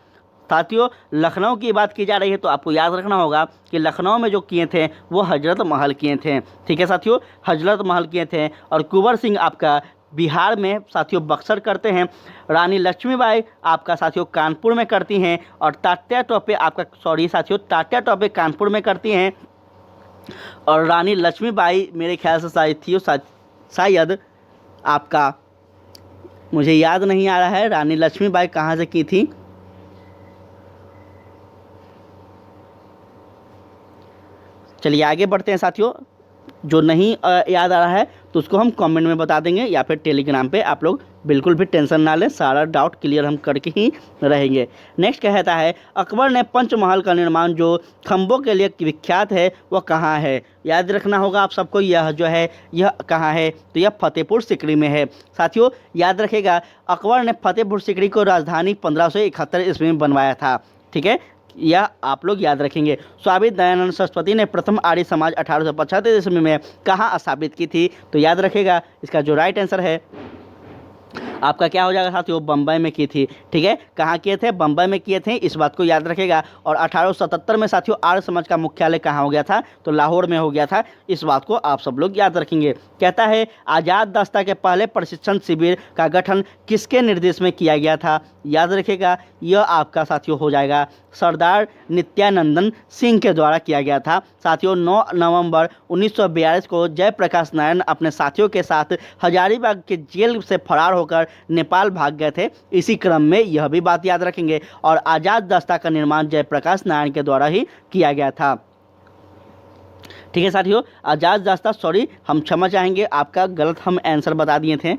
साथियों लखनऊ की बात की जा रही है तो आपको याद रखना होगा कि लखनऊ में जो किए थे वो हजरत महल किए थे। ठीक है साथियों, हजरत महल किए थे, और कुंवर सिंह आपका बिहार में साथियों बक्सर करते हैं, रानी लक्ष्मीबाई आपका साथियों कानपुर में करती हैं, और तात्या टोपे आपका तात्या टोपे कानपुर में करती हैं, और रानी लक्ष्मीबाई मेरे ख्याल से शायद थी शायद आपका, मुझे याद नहीं आ रहा है, रानी लक्ष्मीबाई कहाँ से की थी। चलिए आगे बढ़ते हैं साथियों। जो नहीं याद आ रहा है तो उसको हम कमेंट में बता देंगे या फिर टेलीग्राम पे। आप लोग बिल्कुल भी टेंशन ना लें, सारा डाउट क्लियर हम करके ही रहेंगे। नेक्स्ट कहता है अकबर ने पंचमहल का निर्माण जो खंभों के लिए विख्यात है वह कहाँ है। याद रखना होगा आप सबको, यह जो है यह कहाँ है, तो यह फतेहपुर सीकरी में है। साथियों याद रखेगा अकबर ने फतेहपुर सीकरी को राजधानी 1571 ईस्वी में बनवाया था। ठीक है, यह आप लोग याद रखेंगे। स्वामी दयानंद सरस्वती ने प्रथम आर्य समाज 1875 ईस्वी में कहाँ स्थापित की थी, तो याद रखेगा इसका जो राइट आंसर है आपका क्या हो जाएगा साथियों, बम्बई में की थी। ठीक है, कहाँ किए थे, बम्बई में किए थे, इस बात को याद रखेगा। और 1877 में साथियों आर्य समाज का मुख्यालय कहाँ हो गया था, तो लाहौर में हो गया था। इस बात को आप सब लोग याद रखेंगे। कहता है आज़ाद दस्ता के पहले प्रशिक्षण शिविर का गठन किसके निर्देश में किया गया था। याद रखेगा यह आपका साथियों हो जाएगा सरदार नित्यानंदन सिंह के द्वारा किया गया था। साथियों 9 नवंबर 1942 को जयप्रकाश नारायण अपने साथियों के साथ हजारीबाग के जेल से फरार होकर नेपाल भाग गए थे। इसी क्रम में यह भी बात याद रखेंगे। और आज़ाद दस्ता का निर्माण जयप्रकाश नारायण के द्वारा ही किया गया था। ठीक है साथियों, आज़ाद दस्ता, सॉरी हम क्षमा चाहेंगे, आपका गलत हम आंसर बता दिए थे।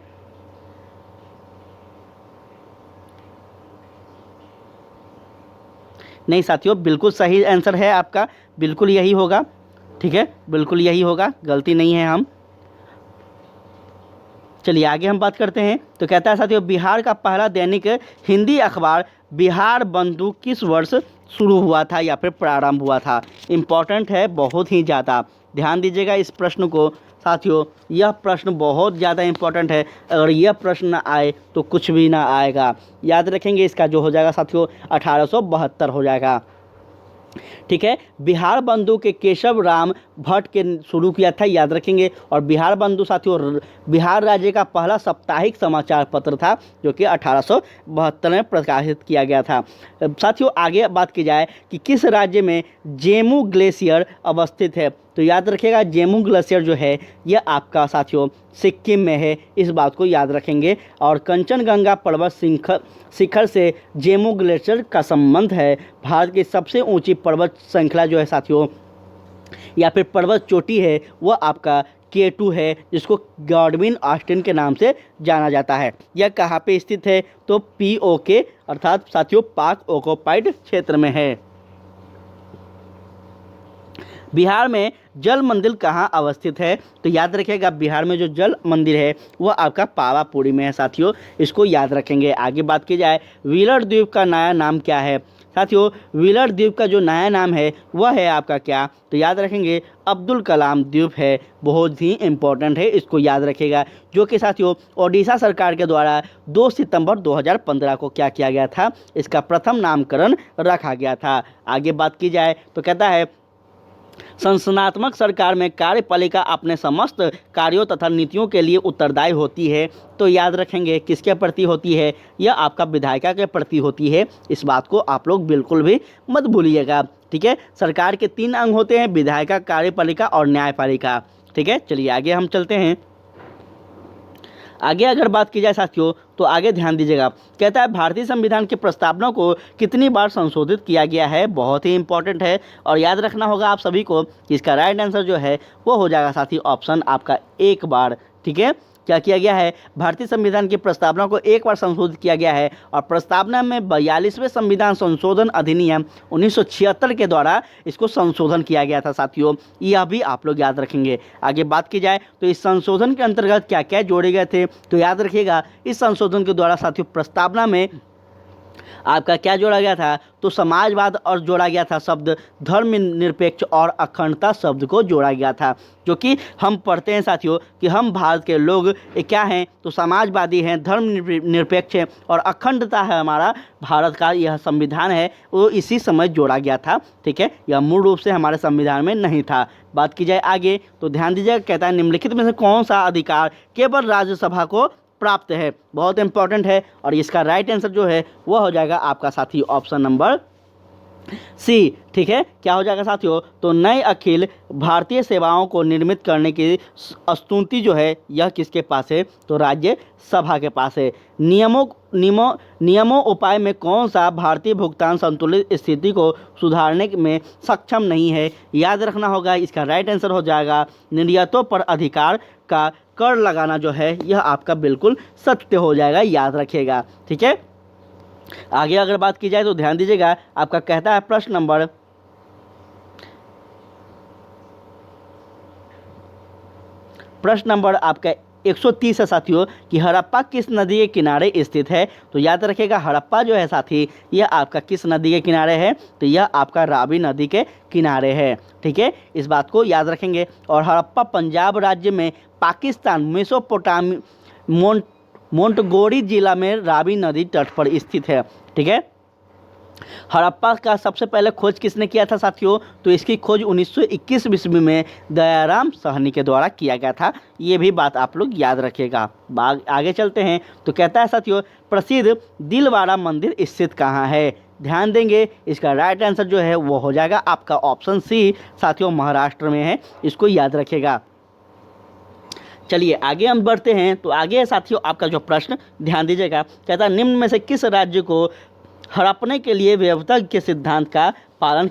नहीं साथियों, बिल्कुल सही आंसर है आपका, बिल्कुल यही होगा। ठीक है, बिल्कुल यही होगा, गलती नहीं है हम। चलिए आगे हम बात करते हैं। तो कहता है साथियों बिहार का पहला दैनिक हिंदी अखबार बिहार बंधु किस वर्ष शुरू हुआ था या फिर प्रारंभ हुआ था। इम्पॉर्टेंट है बहुत ही ज़्यादा, ध्यान दीजिएगा इस प्रश्न को साथियों। यह प्रश्न बहुत ज़्यादा इम्पॉर्टेंट है, अगर यह प्रश्न ना आए तो कुछ भी ना आएगा। याद रखेंगे इसका जो हो जाएगा साथियों 1872 हो जाएगा। ठीक है, बिहार बंधु के केशव राम भट्ट के शुरू किया था, याद रखेंगे। और बिहार बंधु साथियों बिहार राज्य का पहला साप्ताहिक समाचार पत्र था जो कि 1872 में प्रकाशित किया गया था। साथियों आगे बात की जाए कि किस राज्य में जेमू ग्लेशियर अवस्थित है, तो याद रखिएगा जेमू ग्लेशियर जो है यह आपका साथियों सिक्किम में है, इस बात को याद रखेंगे। और कंचनजंगा पर्वत शिखर से जेमू ग्लेशियर का संबंध है। भारत की सबसे ऊंची पर्वत श्रृंखला जो है साथियों या फिर पर्वत चोटी है वह आपका K2 है, जिसको गॉडविन ऑस्टिन के नाम से जाना जाता है। यह कहाँ पे स्थित है, तो POK अर्थात साथियों पाक ऑक्युपाइड क्षेत्र में है। बिहार में जल मंदिर कहाँ अवस्थित है, तो याद रखिएगा बिहार में जो जल मंदिर है वह आपका पावापुरी में है साथियों, इसको याद रखेंगे। आगे बात की जाए व्हीलर द्वीप का नया नाम क्या है, साथियों व्हीलर द्वीप का जो नया नाम है वह है आपका क्या, तो याद रखेंगे अब्दुल कलाम द्वीप है। बहुत ही इम्पोर्टेंट है, इसको याद रखेगा। जो कि साथियों ओडिशा सरकार के द्वारा 2 सितंबर 2015 को क्या किया गया था, इसका प्रथम नामकरण रखा गया था। आगे बात की जाए तो कहता है संस्थानात्मक सरकार में कार्यपालिका अपने समस्त कार्यों तथा नीतियों के लिए उत्तरदायी होती है, तो याद रखेंगे किसके प्रति होती है, यह आपका विधायिका के प्रति होती है। इस बात को आप लोग बिल्कुल भी मत भूलिएगा। ठीक है, सरकार के 3 अंग होते हैं, विधायिका, कार्यपालिका और न्यायपालिका। ठीक है, चलिए आगे हम चलते हैं। आगे अगर बात की जाए साथियों तो आगे ध्यान दीजिएगा। कहता है भारतीय संविधान की प्रस्तावना को कितनी बार संशोधित किया गया है, बहुत ही इंपॉर्टेंट है और याद रखना होगा आप सभी को कि इसका राइट आंसर जो है वो हो जाएगा साथी ऑप्शन आपका 1 बार। ठीक है, क्या किया गया है, भारतीय संविधान की प्रस्तावना को 1 बार संशोधित किया गया है। और प्रस्तावना में 42वें संविधान संशोधन अधिनियम 1976 के द्वारा इसको संशोधन किया गया था साथियों, यह भी आप लोग याद रखेंगे। आगे बात की जाए तो इस संशोधन के अंतर्गत क्या क्या जोड़े गए थे, तो याद रखिएगा इस संशोधन के द्वारा साथियों प्रस्तावना में आपका क्या जोड़ा गया था, तो समाजवाद और जोड़ा गया था शब्द धर्मनिरपेक्ष और अखंडता शब्द को जोड़ा गया था। जो कि हम पढ़ते हैं साथियों कि हम भारत के लोग क्या हैं, तो समाजवादी हैं, धर्मनिरपेक्ष हैं और अखंडता है हमारा भारत का यह संविधान है, वो इसी समय जोड़ा गया था। ठीक है, यह मूल रूप से हमारे संविधान में नहीं था। बात की जाए आगे तो ध्यान दीजिएगा, कहता है निम्नलिखित में से कौन सा अधिकार केवल राज्यसभा को प्राप्त है, बहुत इंपॉर्टेंट है। और इसका राइट आंसर जो है वो हो जाएगा आपका साथी ऑप्शन नंबर सी, ठीक है, क्या हो जाएगा साथियों, तो नए अखिल भारतीय सेवाओं को निर्मित करने की स्तुति जो है यह किसके पास है, तो राज्य सभा के पास है। नियमों उपाय में कौन सा भारतीय भुगतान संतुलित स्थिति को सुधारने में सक्षम नहीं है, याद रखना होगा। इसका राइट आंसर हो जाएगा निर्यातों पर अधिकार का कर लगाना जो है यह आपका बिल्कुल सत्य हो जाएगा, याद रखिएगा। ठीक है, आगे अगर बात की जाए तो ध्यान दीजिएगा, आपका कहता है प्रश्न नंबर आपका 130 है साथियों, कि हड़प्पा किस नदी के किनारे स्थित है। तो याद रखिएगा हड़प्पा जो है साथी यह आपका किस नदी के किनारे है, तो यह आपका रावी नदी के किनारे है। ठीक है, इस बात को याद रखेंगे। और हड़प्पा पंजाब राज्य में पाकिस्तान मेसोपोटामी मोंटगोरी जिला में रावी नदी तट पर स्थित है। ठीक है, हड़प्पा का सबसे पहले खोज किसने किया था साथियों, तो इसकी खोज 1921 ईस्वी में दयाराम साहनी के द्वारा किया गया था। ये भी बात आप लोग याद रखिएगा। आगे चलते हैं, तो कहता है साथियों प्रसिद्ध दिलवाड़ा मंदिर स्थित कहाँ है। ध्यान देंगे, इसका राइट आंसर जो है वो हो जाएगा आपका ऑप्शन सी साथियों, महाराष्ट्र में है, इसको याद रखिएगा। चलिए आगे हम बढ़ते हैं, तो आगे है साथियों आपका जो प्रश्न, ध्यान दीजिएगा, कहता है निम्न में से किस राज्य को हड़पने के लिए विविधता के सिद्धांत का पालन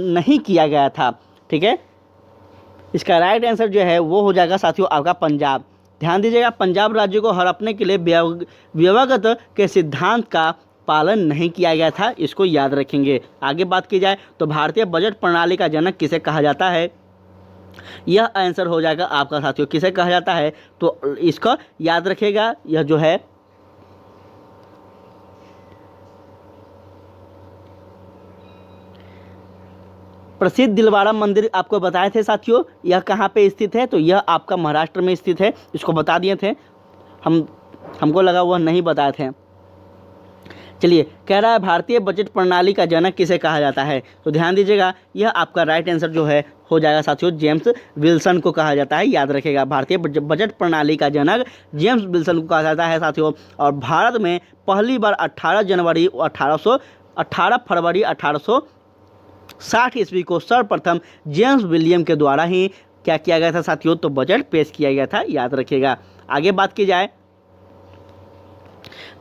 नहीं किया गया था। ठीक है, इसका राइट आंसर जो है वो हो जाएगा साथियों आपका पंजाब। ध्यान दीजिएगा, पंजाब राज्य को हड़पने के लिए विवागत के सिद्धांत का पालन नहीं किया गया था, इसको याद रखेंगे। आगे बात की जाए तो भारतीय बजट प्रणाली का जनक किसे कहा जाता है, यह आंसर हो जाएगा आपका साथियों किसे कहा जाता है, तो इसको याद रखिएगा, यह जो है प्रसिद्ध दिलवाड़ा मंदिर आपको बताए थे साथियों, यह कहाँ पे स्थित है, तो यह आपका महाराष्ट्र में स्थित है, इसको बता दिए थे हमको लगा वह नहीं बताए थे। चलिए, कह रहा है भारतीय बजट प्रणाली का जनक किसे कहा जाता है, तो ध्यान दीजिएगा यह आपका राइट आंसर जो है हो जाएगा साथियों जेम्स विल्सन को कहा जाता है, याद रखिएगा। भारतीय बजट प्रणाली का जनक जेम्स विल्सन को कहा जाता है साथियों। और भारत में पहली बार 18 फरवरी 1860 ईस्वी को सर्वप्रथम जेम्स विलियम के द्वारा ही क्या किया गया था साथियों, तो बजट पेश किया गया था, याद रखिएगा। आगे बात की जाए,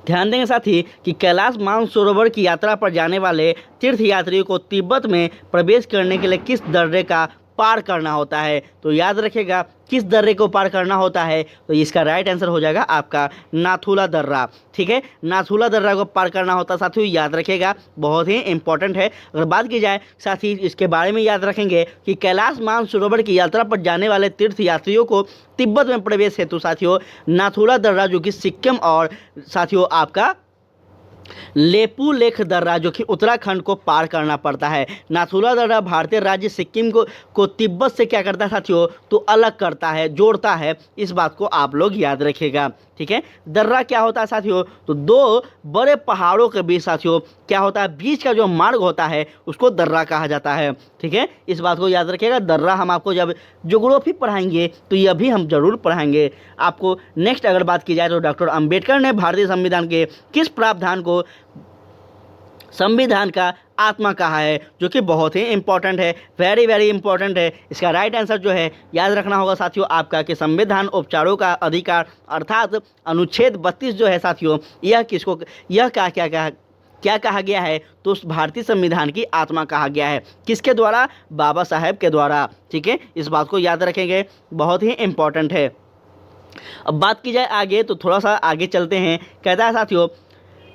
ध्यान देंगे साथी कि कैलाश मानसरोवर की यात्रा पर जाने वाले तीर्थयात्रियों को तिब्बत में प्रवेश करने के लिए किस दर्रे का पार करना होता है, तो याद रखिएगा किस दर्रे को पार करना होता है, तो इसका राइट आंसर हो जाएगा आपका नाथुला दर्रा। ठीक है, नाथुला दर्रा को पार करना होता है साथियों, याद रखिएगा, बहुत ही इंपॉर्टेंट है। अगर बात की जाए साथी इसके बारे में याद रखेंगे कि कैलाश मानसरोवर की यात्रा पर जाने वाले तीर्थयात्रियों को तिब्बत में प्रवेश हेतु साथियों नाथुला दर्रा जो कि सिक्किम और साथियों आपका लेपू लेख दर्रा जो कि उत्तराखंड को पार करना पड़ता है। नाथुला दर्रा भारतीय राज्य सिक्किम को तिब्बत से क्या करता है साथियों, तो अलग करता है, जोड़ता है, इस बात को आप लोग याद रखिएगा। ठीक है, दर्रा क्या होता है साथियों, तो दो बड़े पहाड़ों के बीच साथियों क्या होता है, बीच का जो मार्ग होता है उसको दर्रा कहा जाता है। ठीक है, इस बात को याद रखिएगा। दर्रा हम आपको जब ज्योग्राफी पढ़ाएंगे तो यह भी हम जरूर पढ़ाएंगे आपको। नेक्स्ट अगर बात की जाए तो डॉक्टर अंबेडकर ने भारतीय संविधान के किस प्रावधान को संविधान का आत्मा कहा है, जो कि बहुत ही इंपॉर्टेंट है, वेरी वेरी इंपॉर्टेंट है। इसका राइट आंसर जो है याद रखना होगा साथियों आपका कि संविधान उपचारों का अधिकार अर्थात अनुच्छेद 32 जो है साथियों यह किसको यह क्या कहा गया है, तो उस भारतीय संविधान की आत्मा कहा गया है, किसके द्वारा, बाबा साहेब के द्वारा। ठीक है, इस बात को याद रखेंगे, बहुत ही इंपॉर्टेंट है। अब बात की जाए आगे तो थोड़ा सा आगे चलते हैं। कहता है साथियों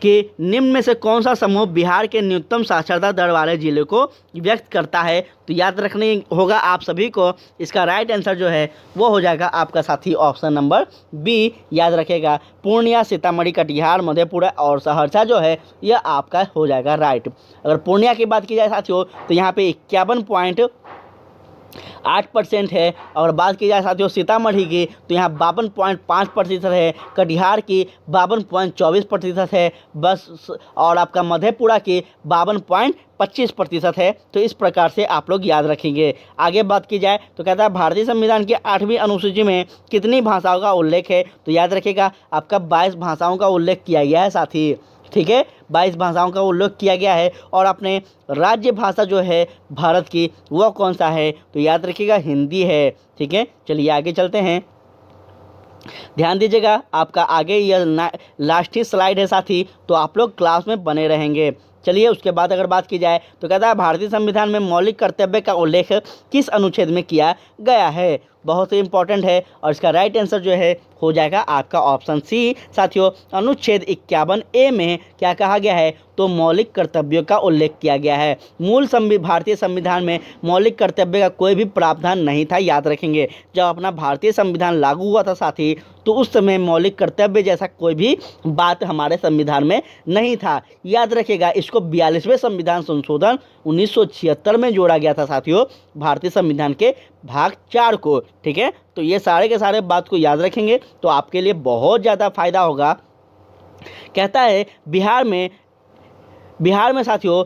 कि निम्न में से कौन सा समूह बिहार के न्यूनतम साक्षरता दर वाले जिले को व्यक्त करता है, तो याद रखने होगा आप सभी को। इसका राइट आंसर जो है वो हो जाएगा आपका साथी ऑप्शन नंबर बी, याद रखेगा। पूर्णिया, सीतामढ़ी, कटिहार, मधेपुरा और सहरसा जो है यह आपका हो जाएगा राइट। अगर पूर्णिया की बात की जाए साथियों तो यहाँ पे 51.8% है। और बात की जाए साथियों सीतामढ़ी की तो यहाँ 52.5% है, कटिहार की 52.24% है बस, और आपका मधेपुरा की 52.25% है। तो इस प्रकार से आप लोग याद रखेंगे। आगे बात की जाए तो कहता है भारतीय संविधान की 8वीं अनुसूची में कितनी भाषाओं का उल्लेख है, तो याद रखिएगा आपका 22 भाषाओं का उल्लेख किया गया है साथी। ठीक है, 22 भाषाओं का उल्लेख किया गया है। और अपने राज्य भाषा जो है भारत की वह कौन सा है, तो याद रखिएगा हिंदी है। ठीक है, चलिए आगे चलते हैं। ध्यान दीजिएगा, आपका आगे यह लास्ट ही स्लाइड है साथी, तो आप लोग क्लास में बने रहेंगे। चलिए उसके बाद अगर बात की जाए तो कहता है भारतीय संविधान में मौलिक कर्तव्य का उल्लेख किस अनुच्छेद में किया गया है। बहुत ही इंपॉर्टेंट है और इसका राइट आंसर जो है हो जाएगा आपका ऑप्शन सी। साथियों, अनुच्छेद 51A में क्या कहा गया है, तो मौलिक कर्तव्यों का उल्लेख किया गया है। मूल भारतीय संविधान में मौलिक कर्तव्य का कोई भी प्रावधान नहीं था, याद रखेंगे। जब अपना भारतीय संविधान लागू हुआ था साथी, तो उस समय मौलिक कर्तव्य जैसा कोई भी बात हमारे संविधान में नहीं था, याद रखेगा। इसको 42वें संविधान संशोधन 1976 में जोड़ा गया था साथियों, भारतीय संविधान के भाग 4 को। ठीक है, तो ये सारे के सारे बात को याद रखेंगे तो आपके लिए बहुत ज़्यादा फायदा होगा। कहता है बिहार में साथियों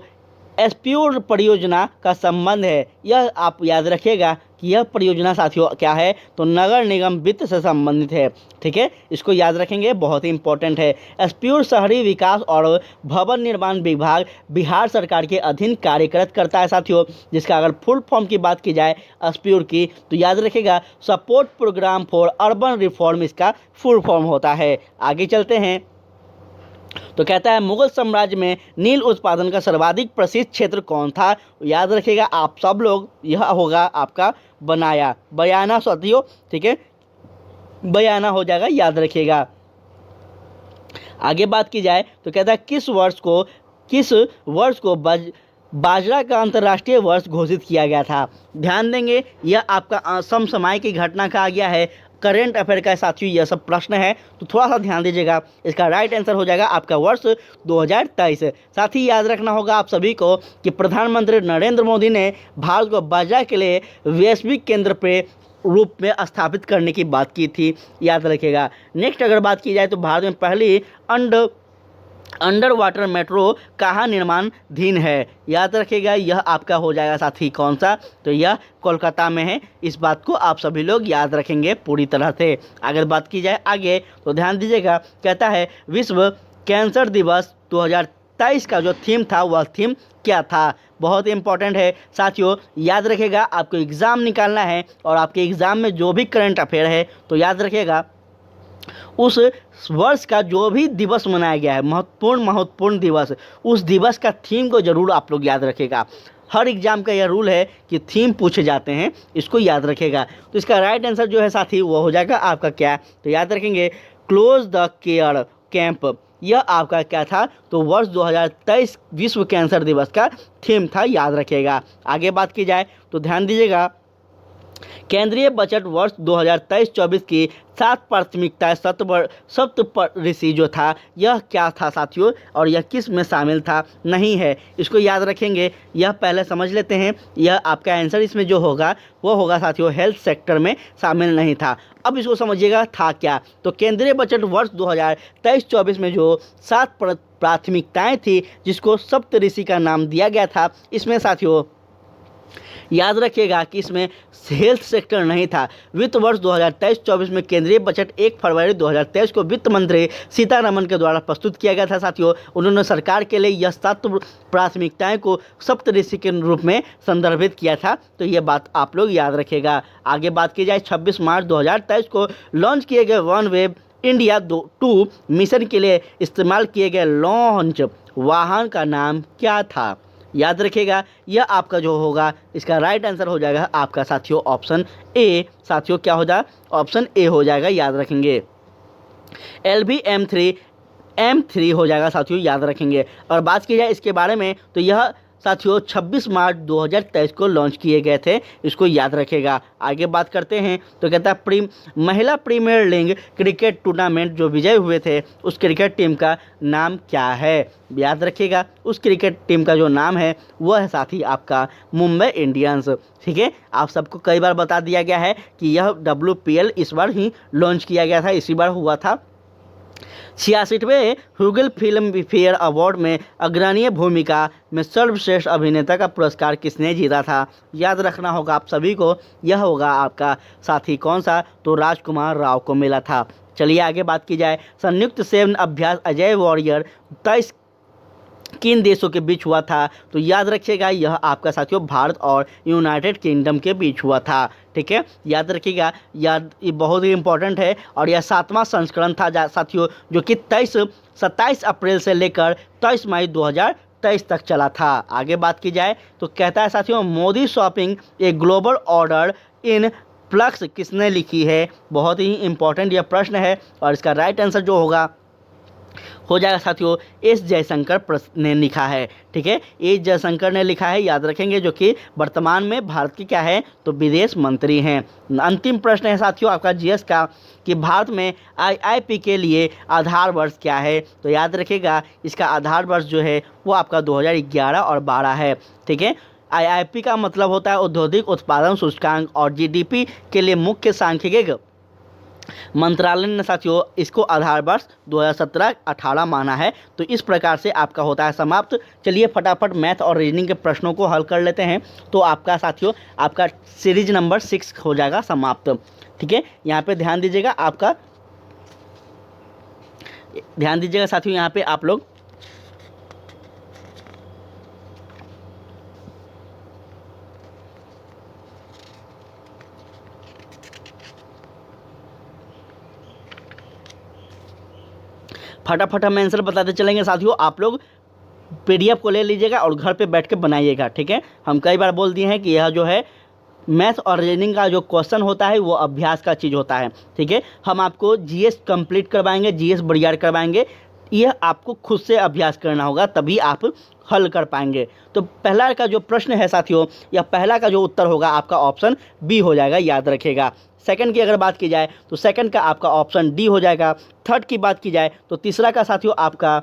एसपीओ परियोजना का संबंध है। यह आप याद रखिएगा कि यह परियोजना साथियों क्या है, तो नगर निगम वित्त से संबंधित है। ठीक है, इसको याद रखेंगे, बहुत ही इंपॉर्टेंट है। एसपीओ शहरी विकास और भवन निर्माण विभाग बिहार सरकार के अधीन कार्यरत करता है साथियों, जिसका अगर फुल फॉर्म की बात की जाए एसपीओ की, तो याद रखिएगा support program for urban reform इसका फुल फॉर्म होता है। आगे चलते हैं तो कहता है मुगल साम्राज्य में नील उत्पादन का सर्वाधिक प्रसिद्ध क्षेत्र कौन था। याद रखिएगा आप सब लोग, यह होगा आपका बयाना साथियों। ठीक है, बयाना हो जाएगा, याद रखिएगा। आगे बात की जाए तो कहता है किस वर्ष को बाजरा का अंतर्राष्ट्रीय वर्ष घोषित किया गया था। ध्यान देंगे, यह आपका समसामयिक घटना का आ गया है, करेंट अफेयर का साथियों यह सब प्रश्न है, तो थोड़ा सा ध्यान दीजिएगा। इसका राइट आंसर हो जाएगा आपका वर्ष 2023। साथ ही याद रखना होगा आप सभी को कि प्रधानमंत्री नरेंद्र मोदी ने भारत को बाजरा के लिए वैश्विक केंद्र पे रूप में स्थापित करने की बात की थी, याद रखिएगा। नेक्स्ट अगर बात की जाए तो भारत में पहली अंडर वाटर मेट्रो कहाँ निर्माणाधीन है। याद रखिएगा, यह आपका हो जाएगा साथी कौन सा, तो यह कोलकाता में है। इस बात को आप सभी लोग याद रखेंगे पूरी तरह से। अगर बात की जाए आगे तो ध्यान दीजिएगा, कहता है विश्व कैंसर दिवस 2023 का जो थीम था वह थीम क्या था। बहुत इंपॉर्टेंट है साथियों, याद रखिएगा। आपको एग्ज़ाम निकालना है और आपके एग्ज़ाम में जो भी करंट अफेयर है तो याद रखिएगा उस वर्ष का जो भी दिवस मनाया गया है, महत्वपूर्ण दिवस, उस दिवस का थीम को जरूर आप लोग याद रखेगा। हर एग्जाम का यह रूल है कि थीम पूछे जाते हैं, इसको याद रखेगा। तो इसका राइट आंसर जो है साथी वो हो जाएगा आपका क्या, तो याद रखेंगे क्लोज द केयर कैंप। यह आपका क्या था, तो वर्ष 2023 विश्व कैंसर दिवस का थीम था, याद रखिएगा। आगे बात की जाए तो ध्यान दीजिएगा, केंद्रीय बजट वर्ष 2023-24 की 7 प्राथमिकताएं सप्तऋषि जो था यह क्या था साथियों, और यह किस में शामिल था, नहीं है, इसको याद रखेंगे। यह पहले समझ लेते हैं, यह आपका आंसर इसमें जो होगा वो होगा साथियों हेल्थ सेक्टर में शामिल नहीं था। अब इसको समझिएगा था क्या, तो केंद्रीय बजट वर्ष 2023-24 में जो 7 प्राथमिकताएं थी जिसको सप्तऋषि का नाम दिया गया था, इसमें साथियों याद रखिएगा कि इसमें हेल्थ सेक्टर नहीं था। वित्त वर्ष 2023-24 में केंद्रीय बजट 1 फरवरी 2023 को वित्त मंत्री सीतारमण के द्वारा प्रस्तुत किया गया था साथियों। उन्होंने सरकार के लिए यह 7 प्राथमिकताएं को सप्तऋषि के रूप में संदर्भित किया था, तो ये बात आप लोग याद रखिएगा। आगे बात की जाए 26 मार्च 2023 को लॉन्च किए गए वन वेब इंडिया 2 मिशन के लिए इस्तेमाल किए गए लॉन्च वाहन का नाम क्या था। याद रखिएगा, यह आपका जो होगा इसका राइट आंसर हो जाएगा आपका साथियों ऑप्शन ए। साथियों क्या हो जाएगा, ऑप्शन ए हो जाएगा, याद रखेंगे। LV-M3 हो जाएगा साथियों, याद रखेंगे। और बात की जाए इसके बारे में तो यह साथियों 26 मार्च 2023 को लॉन्च किए गए थे, इसको याद रखेगा। आगे बात करते हैं तो कहता है महिला प्रीमियर लीग क्रिकेट टूर्नामेंट जो विजय हुए थे उस क्रिकेट टीम का नाम क्या है। याद रखिएगा, उस क्रिकेट टीम का जो नाम है वह है साथी आपका मुंबई इंडियंस। ठीक है, आप सबको कई बार बता दिया गया है कि यह WPL इस बार ही लॉन्च किया गया था, इसी बार हुआ था। 66वें हुगल फिल्म फेयर अवार्ड में अग्रणी भूमिका में सर्वश्रेष्ठ अभिनेता का पुरस्कार किसने जीता था। याद रखना होगा आप सभी को, यह होगा आपका साथी कौन सा, तो राजकुमार राव को मिला था। चलिए आगे बात की जाए। संयुक्त सैन्य अभ्यास अजय वॉरियर 23 किन देशों के बीच हुआ था? तो याद रखिएगा यह आपका साथियों भारत और यूनाइटेड किंगडम के बीच हुआ था। ठीक है, याद रखिएगा, ये बहुत ही इंपॉर्टेंट है। और यह 7वां संस्करण था साथियों, जो कि 27 अप्रैल से लेकर 23 मई 2023 तक चला था। आगे बात की जाए तो कहता है साथियों, Modi shopping a global order in flux किसने लिखी है? बहुत ही इंपॉर्टेंट यह प्रश्न है और इसका राइट आंसर जो हो जाएगा साथियों एस जयशंकर ने लिखा है। ठीक है, एस जयशंकर ने लिखा है, याद रखेंगे, जो कि वर्तमान में भारत के क्या है तो विदेश मंत्री हैं। अंतिम प्रश्न है साथियों आपका जीएस का कि भारत में आईआईपी के लिए आधार वर्ष क्या है? तो याद रखिएगा इसका आधार वर्ष जो है वो आपका 2011 और 12 है। ठीक है, आईआईपी का मतलब होता है औद्योगिक उत्पादन सूचकांक और जीडीपी के लिए मुख्य सांख्यिकी मंत्रालय ने साथियों इसको आधार वर्ष 2017-18 माना है। तो इस प्रकार से आपका होता है समाप्त। चलिए फटाफट मैथ और रीजनिंग के प्रश्नों को हल कर लेते हैं। तो आपका साथियों आपका सीरीज नंबर 6 हो जाएगा समाप्त। ठीक है, यहाँ पे ध्यान दीजिएगा साथियों, यहाँ पे आप लोग फटाफट हम आंसर बताते चलेंगे साथियों। आप लोग पीडीएफ को ले लीजिएगा और घर पे बैठ के बनाइएगा। ठीक है, हम कई बार बोल दिए हैं कि यह जो है मैथ और रीजनिंग का जो क्वेश्चन होता है वो अभ्यास का चीज़ होता है। ठीक है, हम आपको जीएस कंप्लीट करवाएंगे, जीएस बढ़िया करवाएंगे। यह आपको खुद से अभ्यास करना होगा, तभी आप हल कर पाएंगे। तो पहला का जो प्रश्न है साथियों, या पहला का जो उत्तर होगा आपका ऑप्शन बी हो जाएगा, याद रखिएगा। सेकंड की अगर बात की जाए तो सेकंड का आपका ऑप्शन डी हो जाएगा। थर्ड की बात की जाए तो तीसरा का साथियों आपका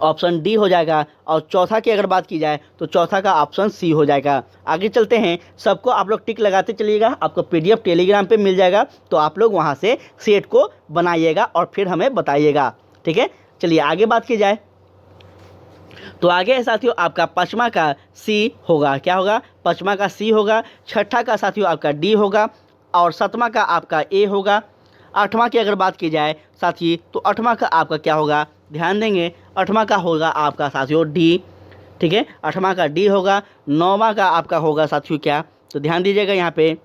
ऑप्शन डी हो जाएगा। और चौथा की अगर बात की जाए तो चौथा का ऑप्शन सी हो जाएगा। आगे चलते हैं, सबको आप लोग टिक लगाते चलिएगा, आपको पीडीएफ टेलीग्राम पे मिल जाएगा, तो आप लोग वहाँ से सेट को बनाइएगा और फिर हमें बताइएगा। ठीक है, चलिए आगे बात की जाए तो आगे है साथियों आपका पाँचवा का सी होगा। क्या होगा? पाँचवा का सी होगा। छठा का साथियों आपका डी होगा और सातवां का आपका ए होगा। आठवां की अगर बात की जाए साथी तो आठवां का आपका क्या होगा? ध्यान देंगे, आठवां का होगा आपका साथियों डी। ठीक है, आठवां का डी होगा। नौवां का आपका होगा साथियों क्या? तो ध्यान दीजिएगा यहाँ पे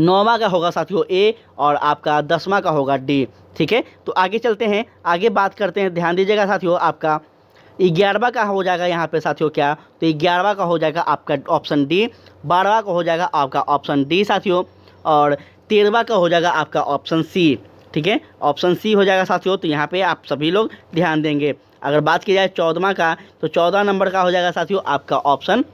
नौवां का होगा साथियों ए और आपका 10वां का होगा डी। ठीक है, तो आगे चलते हैं, आगे बात करते हैं। ध्यान दीजिएगा साथियों आपका 11वां का हो जाएगा यहाँ पे साथियों क्या? तो 11वां का हो जाएगा आपका ऑप्शन डी। 12वां का हो जाएगा आपका ऑप्शन डी साथियों। और 13वां का हो जाएगा आपका ऑप्शन सी। ठीक है, ऑप्शन सी हो जाएगा साथियों। तो यहाँ पे आप सभी लोग ध्यान देंगे। अगर बात की जाए 14वां का तो 14 नंबर का हो जाएगा साथियों आपका ऑप्शन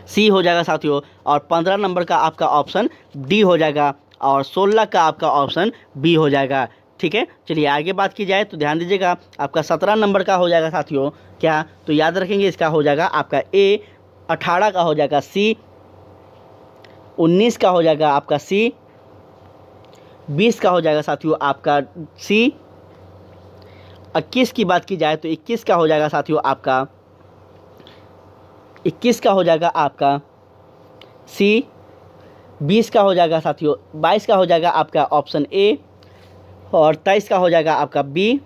सी हो जाएगा साथियों। और 15 नंबर का आपका ऑप्शन डी हो जाएगा और 16 का आपका ऑप्शन बी हो जाएगा। ठीक है, चलिए आगे बात की जाए तो ध्यान दीजिएगा आपका 17 नंबर का हो जाएगा साथियों क्या? तो याद रखेंगे इसका हो जाएगा आपका ए। 18 का हो जाएगा सी। 19 का हो जाएगा आपका सी। 20 का हो जाएगा साथियों आपका सी। 21 की बात की जाए तो 21 का हो जाएगा साथियों आपका 21 का हो जाएगा आपका सी। 20 का हो जाएगा साथियों 22 का हो जाएगा आपका ऑप्शन ए और 23 का हो जाएगा आपका बी।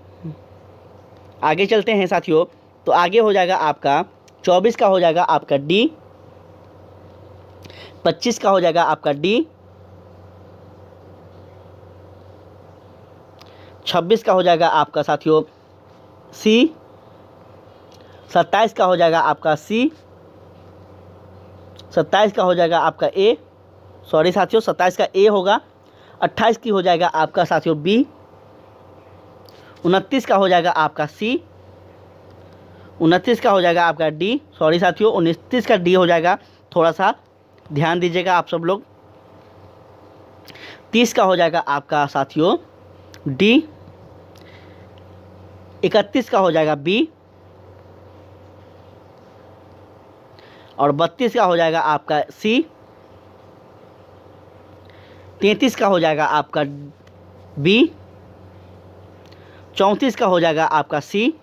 आगे चलते हैं साथियों तो आगे हो जाएगा आपका 24 का हो जाएगा आपका डी। 25 का हो जाएगा आपका डी। 26 का हो जाएगा आपका साथियों सी। 27 का हो जाएगा आपका सी। 27 का हो जाएगा आपका ए, सॉरी साथियों 27 का ए होगा। 28 की हो जाएगा आपका साथियों बी। 29 का हो जाएगा आपका सी। 29 का हो जाएगा आपका डी, सॉरी साथियों 29 का डी हो जाएगा। थोड़ा सा ध्यान दीजिएगा आप सब लोग। 30 का हो जाएगा आपका साथियों डी। 31 का हो जाएगा बी और 32 का हो जाएगा आपका सी। 33 का हो जाएगा आपका बी। 34 का हो जाएगा आपका सी।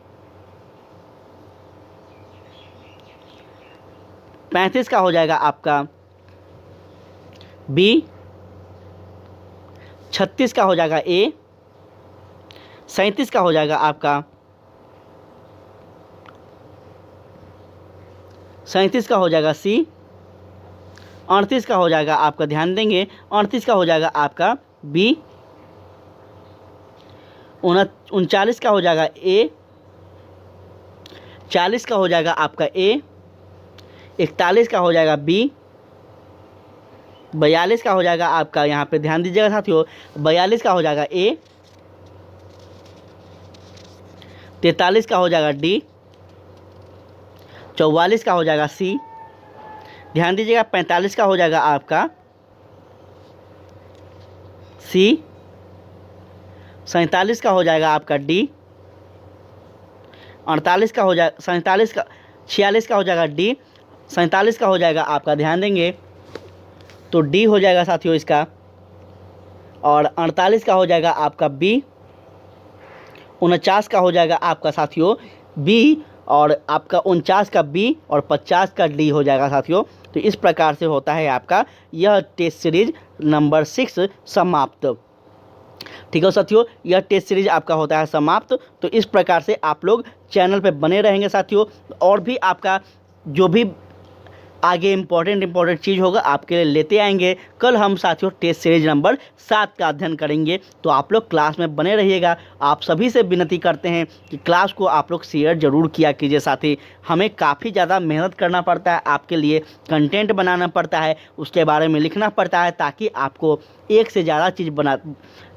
35 का हो जाएगा आपका बी। 36 का हो जाएगा ए, 37 का हो जाएगा आपका, 37 का हो जाएगा सी, 38 का हो जाएगा आपका, ध्यान देंगे 38 का हो जाएगा आपका बी, 39 का हो जाएगा ए, 40 का हो जाएगा आपका ए, 41 का हो जाएगा बी, 42 का हो जाएगा आपका, यहाँ पे ध्यान दीजिएगा साथियों, 42 का हो जाएगा ए, 43 का हो जाएगा डी, 44 का हो जाएगा सी, ध्यान दीजिएगा 45 का हो जाएगा आपका सी, 47 का हो जाएगा आपका डी, 48 का हो जाएगा, 47 का, 46 का हो जाएगा डी, 47 का हो जाएगा आपका, ध्यान देंगे तो डी हो जाएगा साथियों इसका, और 48 का हो जाएगा आपका बी, 49 का हो जाएगा आपका साथियों बी, और आपका 49 का बी और 50 का डी हो जाएगा साथियों। तो इस प्रकार से होता है आपका यह टेस्ट सीरीज नंबर 6 समाप्त। ठीक है साथियों, यह टेस्ट सीरीज आपका होता है समाप्त। तो इस प्रकार से आप लोग चैनल पे बने रहेंगे साथियों, और भी आपका जो भी आगे इम्पोर्टेंट चीज़ होगा आपके लिए लेते आएंगे। कल हम साथियों टेस्ट सीरीज नंबर 7 का अध्ययन करेंगे, तो आप लोग क्लास में बने रहिएगा। आप सभी से विनती करते हैं कि क्लास को आप लोग शेयर ज़रूर किया कीजिए साथी। हमें काफ़ी ज़्यादा मेहनत करना पड़ता है, आपके लिए कंटेंट बनाना पड़ता है, उसके बारे में लिखना पड़ता है, ताकि आपको एक से ज़्यादा चीज़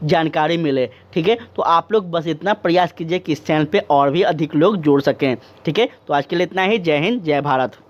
जानकारी मिले। ठीक है, तो आप लोग बस इतना प्रयास कीजिए कि इस चैनल पर और भी अधिक लोग जुड़ सकें। ठीक है, तो आज के लिए इतना ही। जय हिंद, जय भारत।